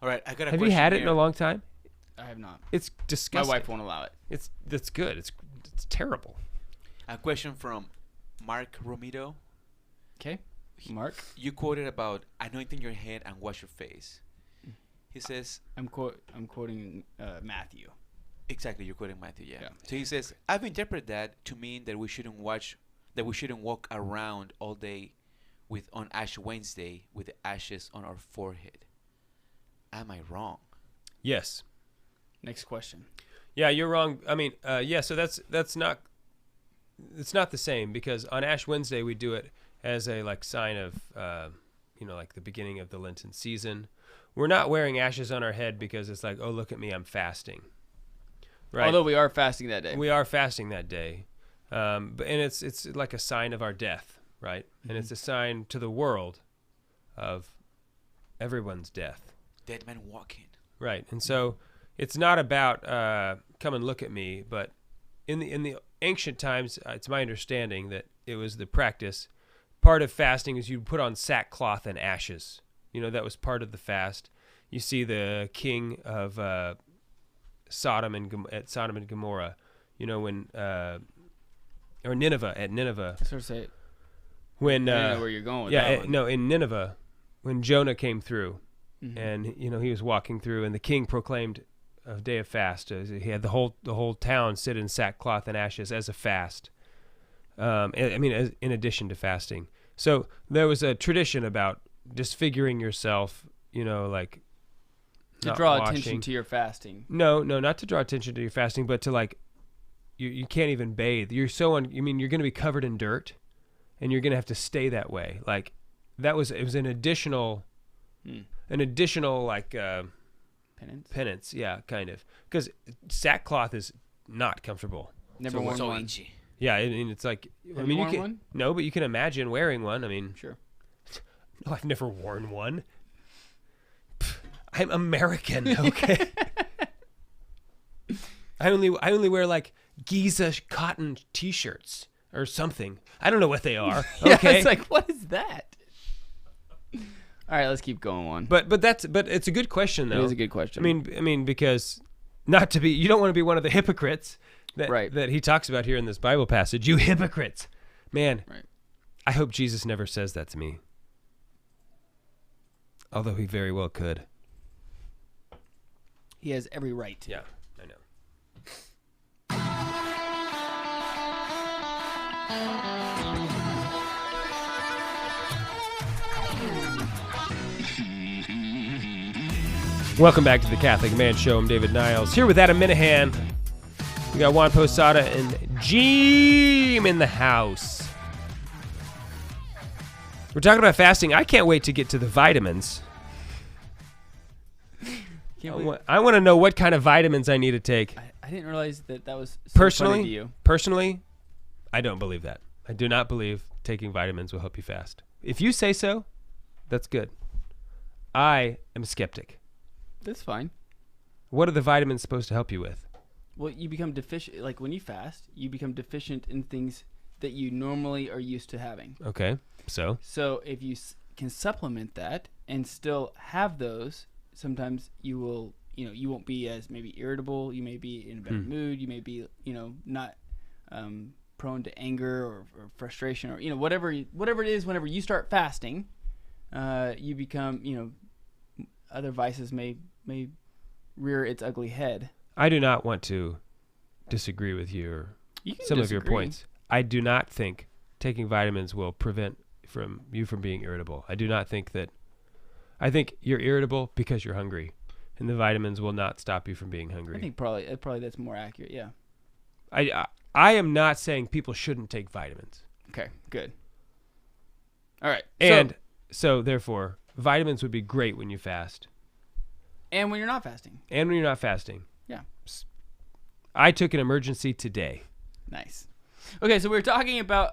All right, I got a question. Have you had it here. in a long time? I have not. It's disgusting. My wife won't allow it. That's good. It's terrible. A question from Mark Romito. Okay, Mark. You quoted about anointing your head and wash your face. He says, I'm quoting Matthew. Exactly, you're quoting Matthew, yeah. So he says, I've interpreted that to mean that we shouldn't walk around all day on Ash Wednesday with the ashes on our forehead. Am I wrong? Yes. Next question. Yeah, you're wrong. I mean, so that's not. It's not the same because on Ash Wednesday we do it as a sign of, like the beginning of the Lenten season. We're not wearing ashes on our head because it's like, oh, look at me, I'm fasting. Right. Although we are fasting that day. We are fasting that day, and it's like a sign of our death, right? Mm-hmm. And it's a sign to the world of everyone's death. Dead man walking. Right, and so it's not about come and look at me, but in the ancient times, it's my understanding that it was the practice. Part of fasting is you put on sackcloth and ashes. That was part of the fast. You see the king of Sodom and Gomorrah, when or Nineveh at Nineveh. I sort of say when I know where you're going with that one. No, in Nineveh when Jonah came through, mm-hmm. and he was walking through, and the king proclaimed a day of fast. He had the whole town sit in sackcloth and ashes as a fast. In addition to fasting, so there was a tradition about disfiguring yourself, to draw attention to your fasting. No, not to draw attention to your fasting, but to you can't even bathe. You're you're going to be covered in dirt, and you're going to have to stay that way. It was an additional penance. Yeah, kind of, because sackcloth is not comfortable. Never worn one. Itchy. Yeah, it's like Have you worn one? No, but you can imagine wearing one. Sure. No, I've never worn one. I'm American, okay? I only wear Giza cotton T-shirts or something. I don't know what they are. Yeah, Okay, it's like, what is that? All right, let's keep going on. But it's a good question though. It is a good question. I mean because you don't want to be one of the hypocrites that he talks about here in this Bible passage. You hypocrites. Man. Right. I hope Jesus never says that to me. Although he very well could. He has every right to. Yeah, I know. Welcome back to the Catholic Man Show. I'm David Niles. Here with Adam Minahan. We got Juan Posada and Jim in the house. We're talking about fasting. I can't wait to get to the vitamins. I want to know what kind of vitamins I need to take. I didn't realize that was so funny to you. Personally, I don't believe that. I do not believe taking vitamins will help you fast. If you say so, that's good. I am a skeptic. That's fine. What are the vitamins supposed to help you with? Well, you become deficient. Like when you fast, you become deficient in things that you normally are used to having. Okay. So if you can supplement that and still have those, sometimes you will, you won't be as maybe irritable. You may be in a better mood. You may be, not prone to anger or frustration or, whatever it is. Whenever you start fasting, you become, other vices may rear its ugly head. I do not want to disagree with you some of your points. I do not think taking vitamins will prevent you from being irritable. I do not think that. I think you're irritable because you're hungry, and the vitamins will not stop you from being hungry. I think probably that's more accurate. Yeah. I am not saying people shouldn't take vitamins. Okay, good. All right. And so therefore, vitamins would be great when you fast. And when you're not fasting. Yeah. I took an emergency today. Nice. Okay, so we were talking about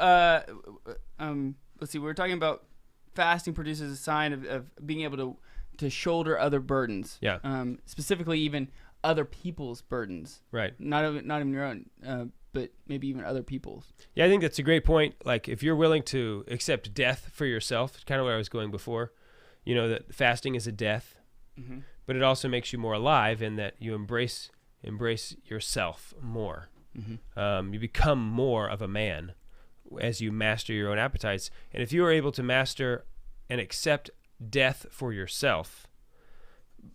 let's see, we were talking about fasting produces a sign of being able to shoulder other burdens. Yeah. Specifically even other people's burdens. Right. Not even your own, but maybe even other people's. Yeah, I think that's a great point. Like if you're willing to accept death for yourself, kind of where I was going before, that fasting is a death, but it also makes you more alive in that you embrace yourself more. You become more of a man as you master your own appetites. And if you are able to master and accept death for yourself,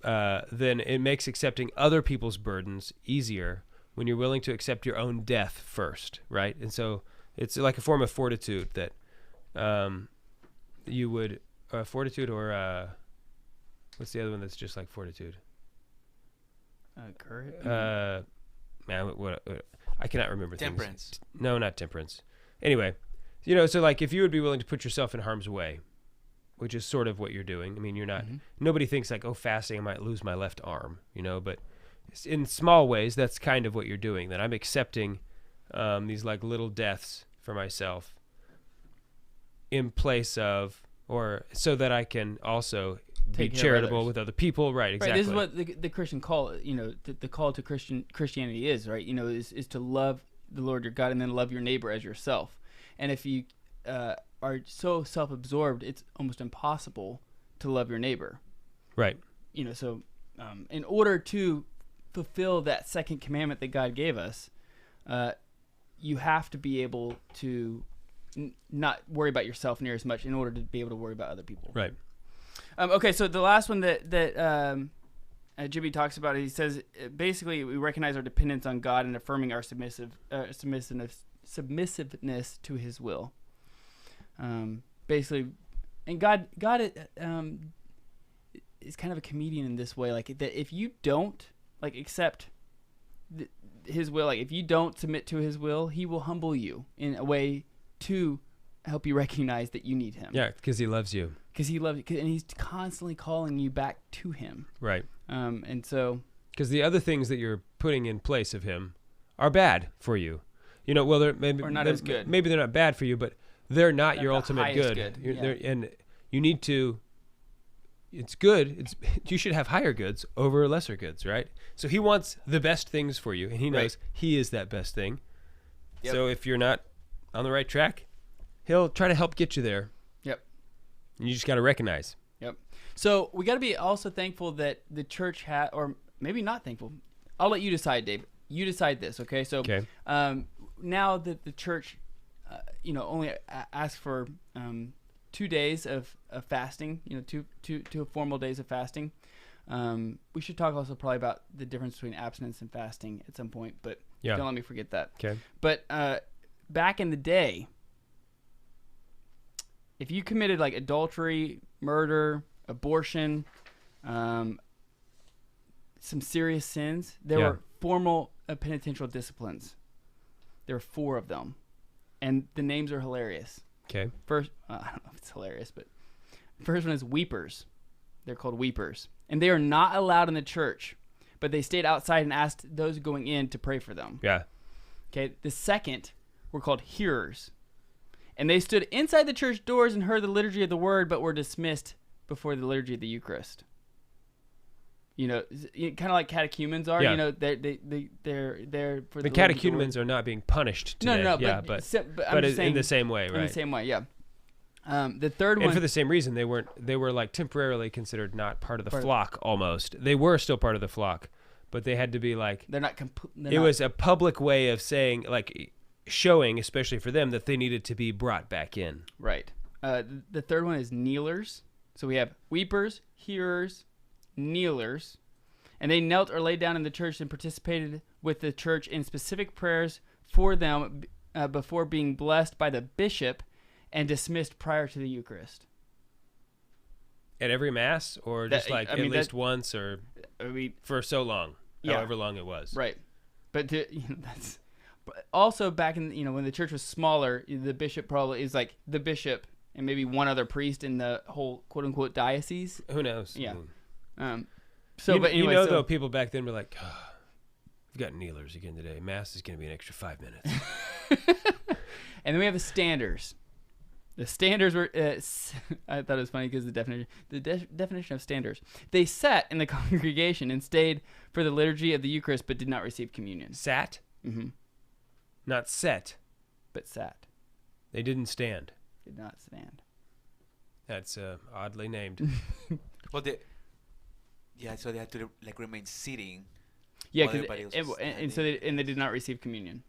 then it makes accepting other people's burdens easier when you're willing to accept your own death first, right? And so it's like a form of fortitude that you would fortitude or what's the other one that's just like fortitude? Courage. What I cannot remember. Temperance. Things. No, not temperance. Anyway, so like if you would be willing to put yourself in harm's way, which is sort of what you're doing. I mean, you're not. Nobody thinks like, oh, fasting, I might lose my left arm, but in small ways, that's kind of what you're doing. That I'm accepting these like little deaths for myself in place of, or so that I can also be charitable with other people. Right, exactly. Right, this is what the Christian call, the call to Christianity is, right? Is to love the Lord your God and then love your neighbor as yourself. And if you are so self-absorbed, it's almost impossible to love your neighbor. Right. So in order to fulfill that second commandment that God gave us, you have to be able to not worry about yourself near as much in order to be able to worry about other people. Right. Okay, so the last one that Jimmy talks about, he says basically we recognize our dependence on God and affirming our submissiveness to His will. Basically, and God is kind of a comedian in this way, like that if you don't like accept His will, like if you don't submit to His will, He will humble you in a way to help you recognize that you need Him. Yeah, because He loves you. Because He loves you, and He's constantly calling you back to Him. Right. And so, because the other things that you're putting in place of Him are bad for you. Well, they're maybe or not as good. Maybe they're not bad for you, but they're not your ultimate good. And you need to. It's good. You should have higher goods over lesser goods, right? So He wants the best things for you, and He knows He is that best thing. Yep. So if you're not on the right track, He'll try to help get you there. Yep. And you just got to recognize. Yep. So we got to be also thankful that the church had, or maybe not thankful. I'll let you decide, Dave. You decide this, okay? So now that the church, only asks for 2 days of fasting, two formal days of fasting. We should talk also probably about the difference between abstinence and fasting at some point, but don't let me forget that. Okay. But back in the day, if you committed like adultery, murder, abortion, some serious sins, there were formal penitential disciplines. There were 4 of them, and the names are hilarious. Okay. First, I don't know if it's hilarious, but the first one is weepers. They're called weepers, and they are not allowed in the church, but they stayed outside and asked those going in to pray for them. Yeah. Okay. The second were called hearers, and they stood inside the church doors and heard the liturgy of the word, but were dismissed before the liturgy of the Eucharist. Kind of like catechumens are. Yeah. They're for the catechumens are not being punished today. No, but in the same way, right? In the same way, yeah. The third one, and for the same reason, they were like temporarily considered not part of the flock. Almost, they were still part of the flock, but they had to be like they're not. It was a public way of saying, like, showing, especially for them, that they needed to be brought back in. Right. The third one is kneelers. So we have weepers, hearers, kneelers, and they knelt or lay down in the church and participated with the church in specific prayers for them before being blessed by the bishop and dismissed prior to the Eucharist. At every Mass, or just at least once, or for so long, however long it was. Right. But that's also back in, when the church was smaller, the bishop probably is like the bishop and maybe one other priest in the whole quote unquote diocese. Who knows? Yeah. Though people back then were like, we've got kneelers again today. Mass is going to be an extra 5 minutes. And then we have the standers. The standers were, I thought it was funny because the definition of standers. They sat in the congregation and stayed for the liturgy of the Eucharist, but did not receive communion. Sat? Mm-hmm. Not set. But sat. They didn't stand. Did not stand. That's oddly named. Well, so they had to remain sitting. Yeah, and they did not receive communion.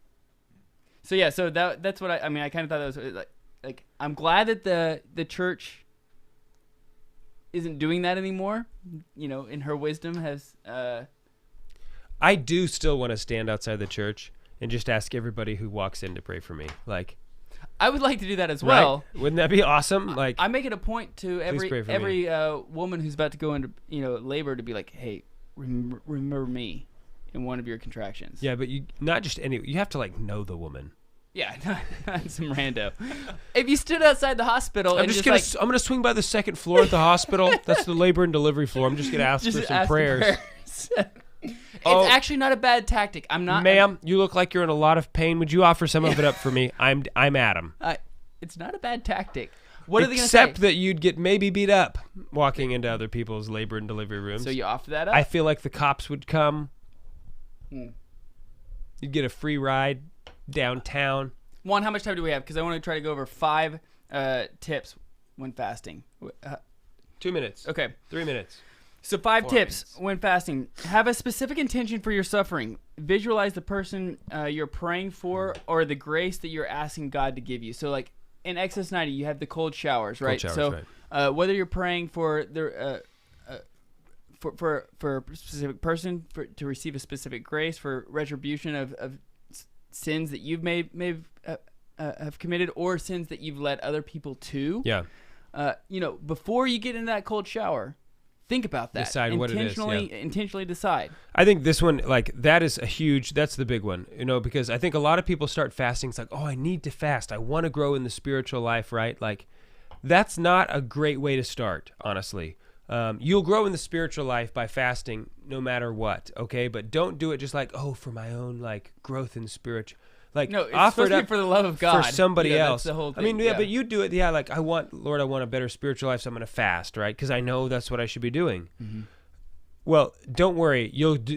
So yeah, so that's what I mean. I kind of thought that was like I'm glad that the church isn't doing that anymore. In her wisdom has. I do still want to stand outside the church and just ask everybody who walks in to pray for me. Like, I would like to do that as well. Right? Wouldn't that be awesome? Like, I make it a point to every woman who's about to go into labor to be like, hey, remember me in one of your contractions. Yeah, but you not just any. You have to know the woman. Yeah, not some rando. If you stood outside the hospital, I'm gonna swing by the second floor at the hospital. That's the labor and delivery floor. I'm just gonna ask for some prayers. It's actually not a bad tactic. I'm not, ma'am. You look like you're in a lot of pain. Would you offer some of it up for me? I'm Adam. It's not a bad tactic. What are they gonna say? Except that you'd get maybe beat up walking into other people's labor and delivery rooms. So you offer that up? I feel like the cops would come. You'd get a free ride downtown. Juan, how much time do we have? Because I want to try to go over 5 tips when fasting. 2 minutes. Okay. 3 minutes. So 5 tips when fasting. Have a specific intention for your suffering. Visualize the person you're praying for or the grace that you're asking God to give you. So like in Exodus 90, you have the cold showers, right? Whether you're praying for the for a specific person to receive a specific grace, for retribution of sins that you've have committed, or sins that you've led other people to. Yeah. Before you get in that cold shower, think about that. Decide what it is. Intentionally decide. I think this one, that's the big one, because I think a lot of people start fasting. It's like, oh, I need to fast. I want to grow in the spiritual life, right? Like, that's not a great way to start, honestly. You'll grow in the spiritual life by fasting no matter what, okay? But don't do it just for my own, growth in spiritual. No, it's supposed to be for the love of God. For somebody else. That's the whole thing. But you do it, I want a better spiritual life, so I'm going to fast, right? Because I know that's what I should be doing. Mm-hmm. Well, don't worry.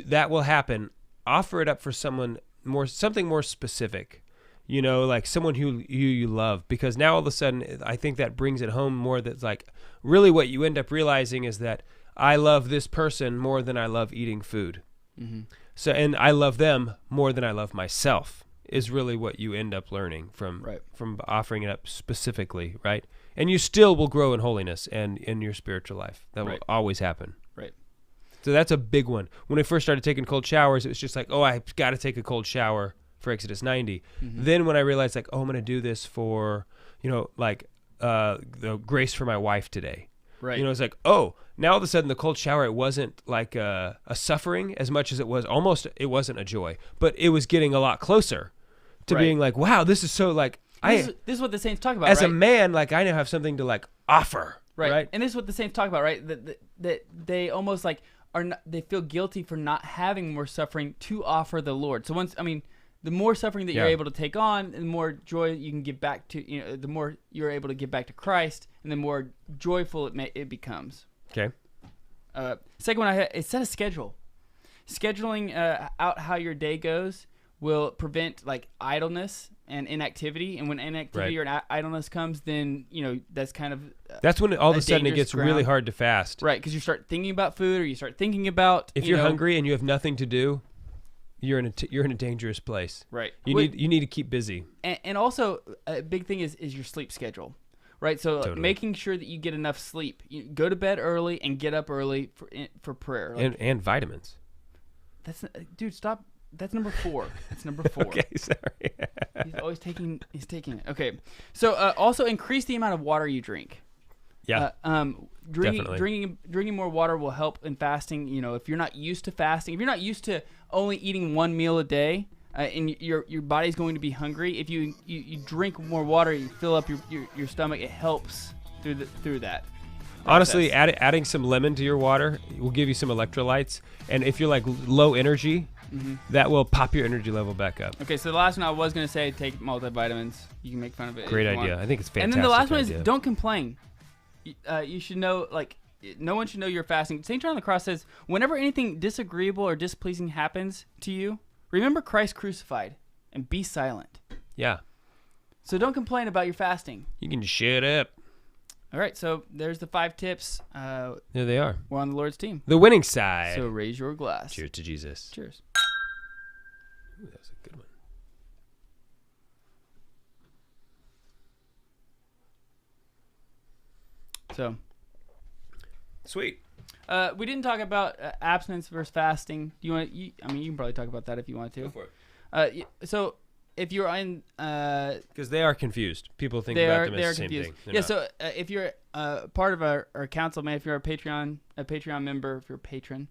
That will happen. Offer it up for something more specific. you know, like someone who you love, because now all of a sudden I think that brings it home more. That's like really what you end up realizing is that I love this person more than I love eating food. Mm-hmm. So, and I love them more than I love myself is really what you end up learning from offering it up specifically, right? And you still will grow in holiness and in your spiritual life. That will always happen. Right. So that's a big one. When I first started taking cold showers, it was just like, oh, I've got to take a cold shower for Exodus 90. Mm-hmm. Then when I realized like, oh, I'm going to do this for, you know, like the grace for my wife today. Right. You know, it's like, oh, now all of a sudden the cold shower, it wasn't like a suffering as much as it was almost, it wasn't a joy, but it was getting a lot closer to being like, wow, this is so like, this is what the saints talk about, as right? a man, like I now have something to like offer. Right. And this is what the saints talk about, right? That they almost like they feel guilty for not having more suffering to offer the Lord. So the more suffering that you're able to take on, the more joy you can give back to, you know, the more you're able to give back to Christ, and the more joyful it becomes. Okay. Second one it set a schedule. Scheduling out how your day goes will prevent like idleness and inactivity, and when inactivity or idleness comes, then you know that's kind of that's when all of a sudden it gets really hard to fast. Right, because you start thinking about food, or you start thinking about if you're hungry and you have nothing to do, you're in a dangerous place. Right. You need to keep busy. And also a big thing is your sleep schedule. Right, so making sure that you get enough sleep. You go to bed early and get up early for prayer. Like, and vitamins. Dude, stop. That's number 4. It's number 4. Okay, sorry. He's always taking it. Okay. So also increase the amount of water you drink. Yeah. Drinking more water will help in fasting. You know, if you're not used to fasting, if you're not used to only eating one meal a day, and your body's going to be hungry, if you drink more water, you fill up your stomach, it helps through that. Honestly, adding some lemon to your water will give you some electrolytes, and if you're like low energy, that will pop your energy level back up. Okay, so the last one I was going to say, take multivitamins. You can make fun of it. Great idea. I think it's fantastic. And then the last one is don't complain. You should know, like, no one should know you're fasting. St. John on the Cross says, whenever anything disagreeable or displeasing happens to you, remember Christ crucified and be silent. Yeah. So don't complain about your fasting. You can just shut up. All right, so there's the 5 tips. There they are. We're on the Lord's team. The winning side. So raise your glass. Cheers to Jesus. Cheers. Ooh, that was a good one. So. Sweet. We didn't talk about abstinence versus fasting. Do you want? You can probably talk about that if you want to. Go for it. So if you're in, because they are confused. People think about them as the same thing. Yeah. So if you're part of our council, man, if you're a Patreon member, if you're a patron,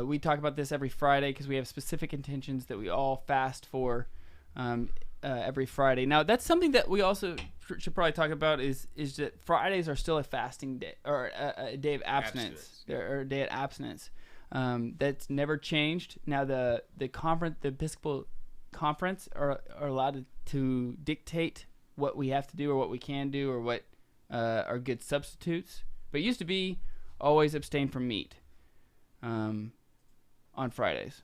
we talk about this every Friday because we have specific intentions that we all fast for every Friday. Now that's something that we also should probably talk about is that Fridays are still a fasting day or a day of abstinence. Or a day of abstinence. That's never changed. Now the Episcopal Conference are allowed to dictate what we have to do or what we can do or what are good substitutes. But it used to be always abstain from meat on Fridays.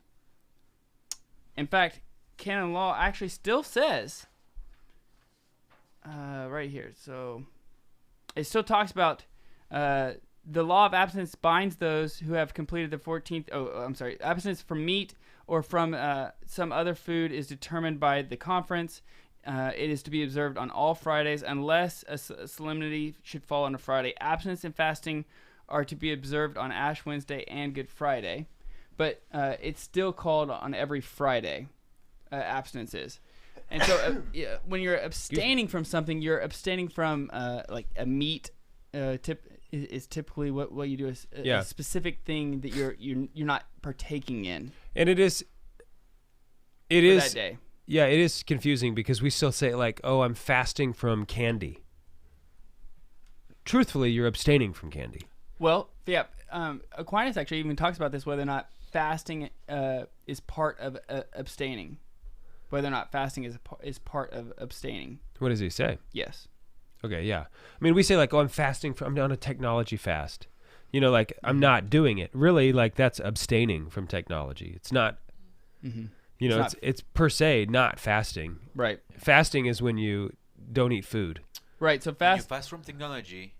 In fact, canon law actually still says right here. So it still talks about the law of abstinence binds those who have completed the 14th. Abstinence from meat or from some other food is determined by the conference. It is to be observed on all Fridays unless a solemnity should fall on a Friday. Abstinence and fasting are to be observed on Ash Wednesday and Good Friday, but it's still called on every Friday. Abstinence is. And so when you're abstaining from something, you're abstaining from like a meat is typically what you do is a specific thing that you're not partaking in. And it is that day. Yeah, it is confusing because we still say like, "Oh, I'm fasting from candy." Truthfully, you're abstaining from candy. Well, yeah, Aquinas actually even talks about this, whether or not fasting is part of abstaining. Whether or not fasting is part of abstaining. What does he say? Yes. Okay, yeah. I mean, we say like, "Oh, I'm on a technology fast." You know, like I'm not doing it. Really, like that's abstaining from technology. It's not. You know, it's per se not fasting. Right. Fasting is when you don't eat food. Right. So When you fast from technology,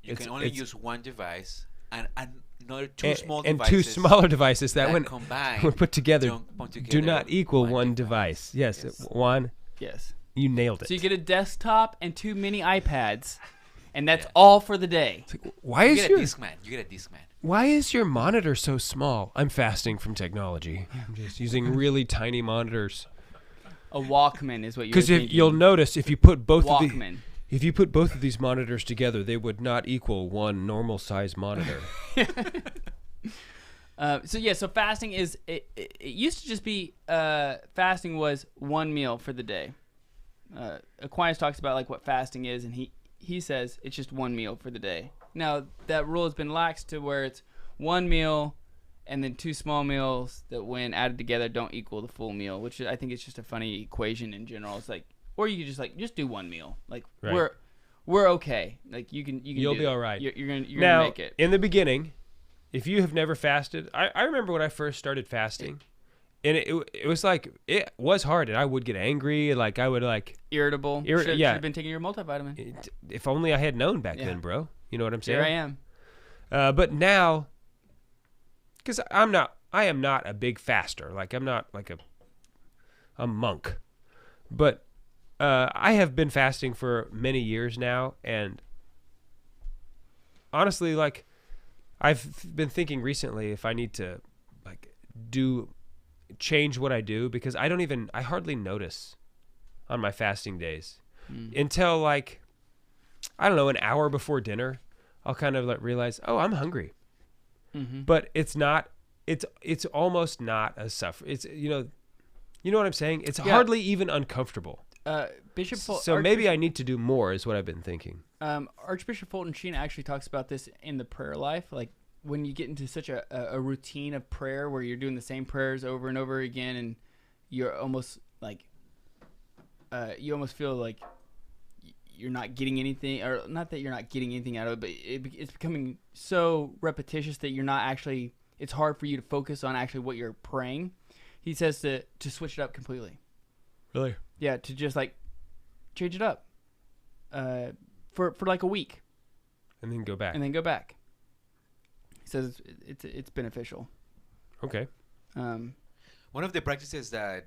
you can only use one device and another two small devices. And two smaller devices that when put together do not equal one device. Yes. Juan. Yes. You nailed it. So you get a desktop and 2 mini iPads, and that's all for the day. Like, why is you get a Discman. Why is your monitor so small? I'm fasting from technology. I'm just using really tiny monitors. A Walkman is what you're thinking. Because you'll notice if you put both of these monitors together, they would not equal one normal size monitor. So fasting is it used to just be fasting was one meal for the day. Aquinas talks about like what fasting is, and he says it's just one meal for the day. Now that rule has been laxed to where it's one meal and then 2 small meals that when added together don't equal the full meal, which I think is just a funny equation in general. It's like, or you could just do one meal. Like we're okay. Like you'll be all right. You're gonna make it. In the beginning, if you have never fasted, I remember when I first started fasting, and it was like it was hard, and I would get angry, like I would like irritable. Should have been taking your multivitamin. If only I had known back then, bro. You know what I'm saying? Here I am. But now, because I am not a big faster. Like I'm not like a monk, but I have been fasting for many years now, and honestly, like I've been thinking recently if I need to like change what I do, because I hardly notice on my fasting days until like, I don't know, an hour before dinner, I'll kind of like realize, oh, I'm hungry. Mm-hmm. But it's almost not a suffer. It's, you know what I'm saying? It's hardly even uncomfortable. Bishop so maybe I need to do more is what I've been thinking. Archbishop Fulton Sheen actually talks about this in the prayer life. Like when you get into such a routine of prayer where you're doing the same prayers over and over again, and you're almost like, you almost feel like you're not getting anything, or not that you're not getting anything out of it, but it's becoming so repetitious that you're not actually, it's hard for you to focus on actually what you're praying. He says to switch it up completely. Really? Yeah, to just like change it up for like a week. And then go back. He says it's beneficial. Okay. One of the practices that,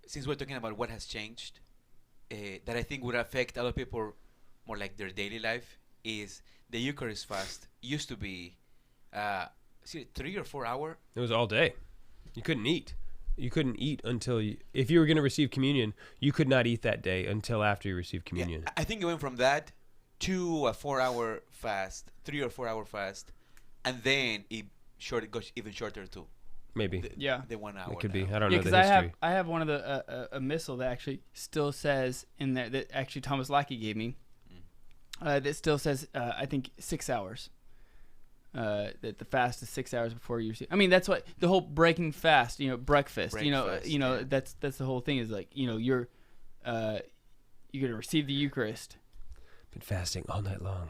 since we're talking about what has changed, that I think would affect a lot of people more like their daily life, is the Eucharist Fast. Used to be 3 or 4 hour. It was all day. You couldn't eat. You couldn't eat until if you were going to receive communion, you could not eat that day until after you received communion. Yeah, I think it went from that to a 4-hour fast, 3 or 4 hour fast, and then it goes even shorter too. Maybe. The 1 hour. It could be. I don't know the history. Because I have one of the a missal that actually still says in there, that actually Thomas Lackey gave me, that still says I think 6 hours. That the fast is 6 hours before you receive. I mean, that's what the whole breaking fast, breakfast. That's the whole thing, is like, you're gonna receive the Eucharist. Been fasting all night long.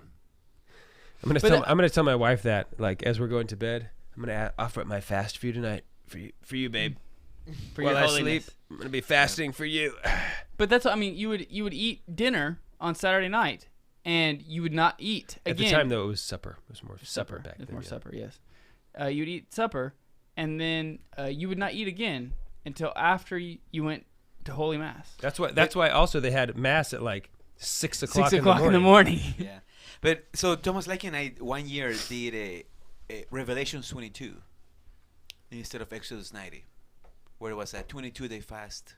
I'm gonna tell my wife that, like, as we're going to bed, I'm gonna offer up my fast for you tonight, for you, babe. While I sleep, I'm gonna be fasting for you. But that's what I mean. You would eat dinner on Saturday night, and you would not eat again. At the time, though, it was supper. It was more supper back then. It was more supper, yes. You'd eat supper, and then you would not eat again until after you went to Holy Mass. That's why also they had Mass at like 6 o'clock. 6 o'clock in the morning. Yeah, but so Thomas Lackey and I one year did a Revelation 22 instead of Exodus 90, where it was a 22-day fast.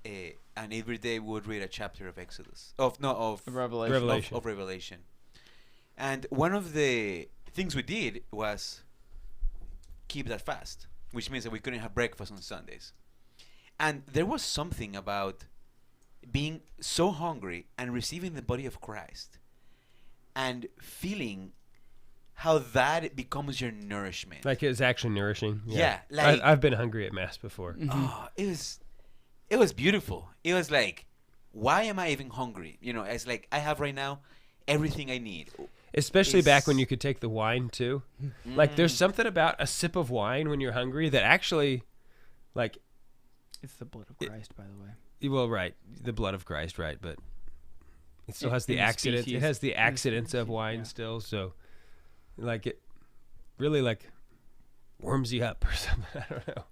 And every day we would read a chapter of Exodus. Of Revelation. And one of the things we did was keep that fast, which means that we couldn't have breakfast on Sundays. And there was something about being so hungry and receiving the body of Christ and feeling how that becomes your nourishment. Like it's actually nourishing. Yeah. Like I've been hungry at Mass before. Mm-hmm. Oh, it was beautiful. It was like, why am I even hungry? It's like I have right now everything I need. Especially back when you could take the wine too. Like there's something about a sip of wine when you're hungry that actually Like, it's the blood of Christ, by the way. Well, right, the blood of Christ, right, but it still has the accidents. It has the accidents of wine still, so like it really like warms you up or something. I don't know.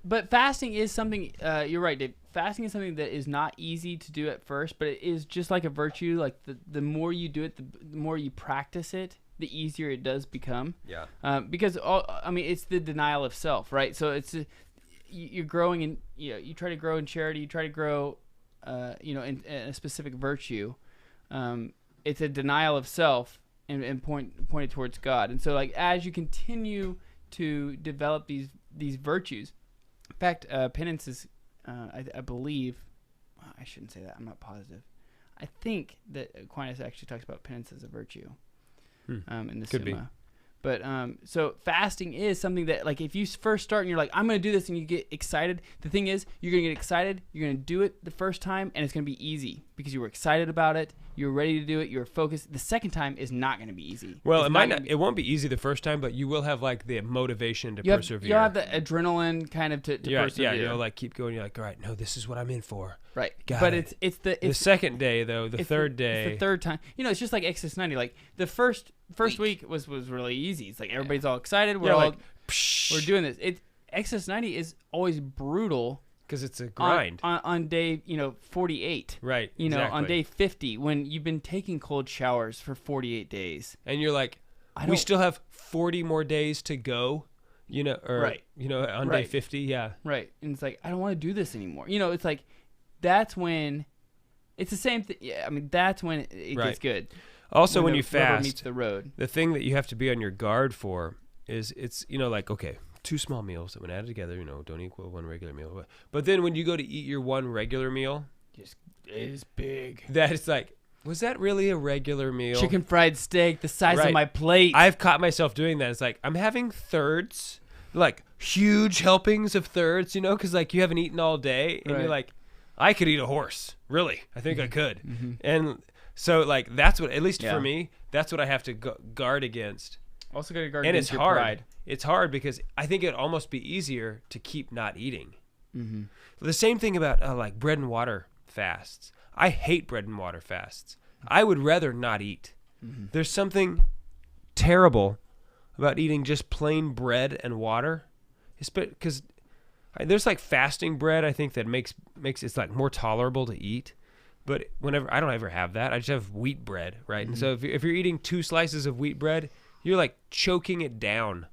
But fasting is something. You're right, Dave. Fasting is something that is not easy to do at first, but it is just like a virtue. Like the more you do it, the more you practice it, the easier it does become. Yeah. Because it's the denial of self, right? So it's you're growing in. You try to grow in charity. You try to grow, in a specific virtue. It's a denial of self and pointed towards God. And so, like, as you continue to develop these virtues, in fact, penance is, I believe, I shouldn't say that. I'm not positive. I think that Aquinas actually talks about penance as a virtue in the Could Summa. be. But so fasting is something that, like, if you first start and you're like, I'm going to do this, and you get excited, the thing is, you're going to get excited, you're going to do it the first time, and it's going to be easy because you were excited about it, you're ready to do it, you're focused. The second time is not going to be easy. Well, it won't be easy the first time, but you will have like the motivation to persevere. You'll have the adrenaline kind of to persevere. Yeah, you'll like keep going. You're like, all right, no, this is what I'm in for. Right. But it's the second day though, the third day. It's the third time. It's just like Exodus 90. Like the first week was really easy. It's like everybody's all excited. We're doing this. Exodus 90 is always brutal because it's a grind on day 48. Right. Exactly. On day 50 when you've been taking cold showers for 48 days. And you're like, we still have 40 more days to go. Right. On day 50, yeah. Right. And it's like, I don't want to do this anymore. It's like, that's when it's the same thing. Yeah, I mean, that's when it gets good. Also, when you fast, meets the road. The thing that you have to be on your guard for is it's, like, okay, 2 small meals that when added together, don't equal 1 regular meal. But then when you go to eat your 1 regular meal, it is big. That it's like, was that really a regular meal? Chicken fried steak, the size of my plate. I've caught myself doing that. It's like, I'm having thirds, like huge helpings of thirds, because like you haven't eaten all day. And you're like, I could eat a horse. Really. I think I could. Mm-hmm. And so like, that's what, at least for me, that's what I have to guard against. Also got to guard against against your pride. pride. It's hard because I think it'd almost be easier to keep not eating. Mm-hmm. The same thing about like bread and water fasts. I hate bread and water fasts. I would rather not eat. Mm-hmm. There's something terrible about eating just plain bread and water. Because there's like fasting bread, I think, that makes it's like more tolerable to eat. But whenever I don't ever have that, I just have wheat bread, right? Mm-hmm. And so if you're eating 2 slices of wheat bread, you're like choking it down.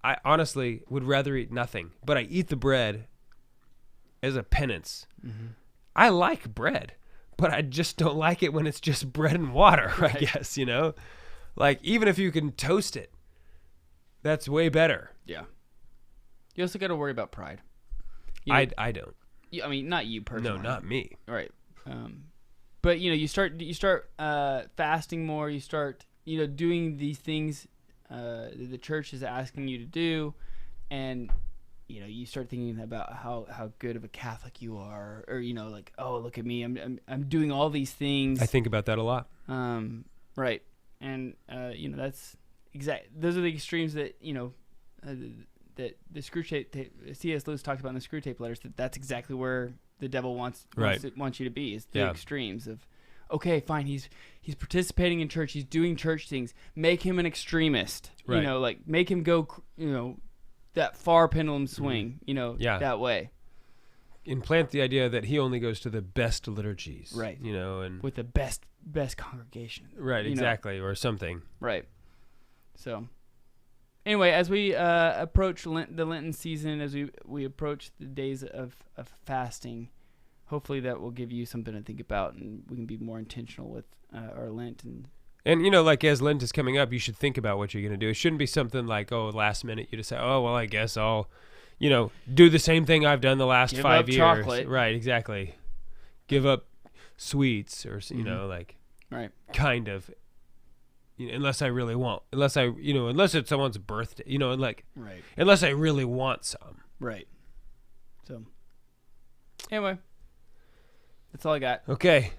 I honestly would rather eat nothing, but I eat the bread as a penance. Mm-hmm. I like bread, but I just don't like it when it's just bread and water, right. I guess, Like, even if you can toast it, that's way better. Yeah. You also got to worry about pride. I don't. I mean, not you personally. No, not me. Right. But, you start fasting more. You start, doing these things the church is asking you to do. And, you start thinking about how good of a Catholic you are. Or, like, oh, look at me. I'm doing all these things. I think about that a lot. Right. And, that's those are the extremes that, that the screw tape C.S. Lewis talked about in the screw tape letters. That's exactly where the devil wants you to be. Is the extremes of, okay, fine, he's participating in church, he's doing church things. Make him an extremist. Right. Like make him go, that far pendulum swing. That way. Implant the idea that he only goes to the best liturgies. Right. And with the best congregation. Right. Exactly, or something. Right. So. Anyway, as we approach the Lenten season, as we approach the days of fasting, hopefully that will give you something to think about, and we can be more intentional with our Lent. And like as Lent is coming up, you should think about what you're going to do. It shouldn't be something like, last minute you decide, well, I guess I'll, do the same thing I've done the last 5 years. Chocolate. Right, exactly. Give up sweets or, like, right. Kind of. Unless I really want, unless it's someone's birthday, and like, right. Unless I really want some. Right. So, anyway, that's all I got. Okay.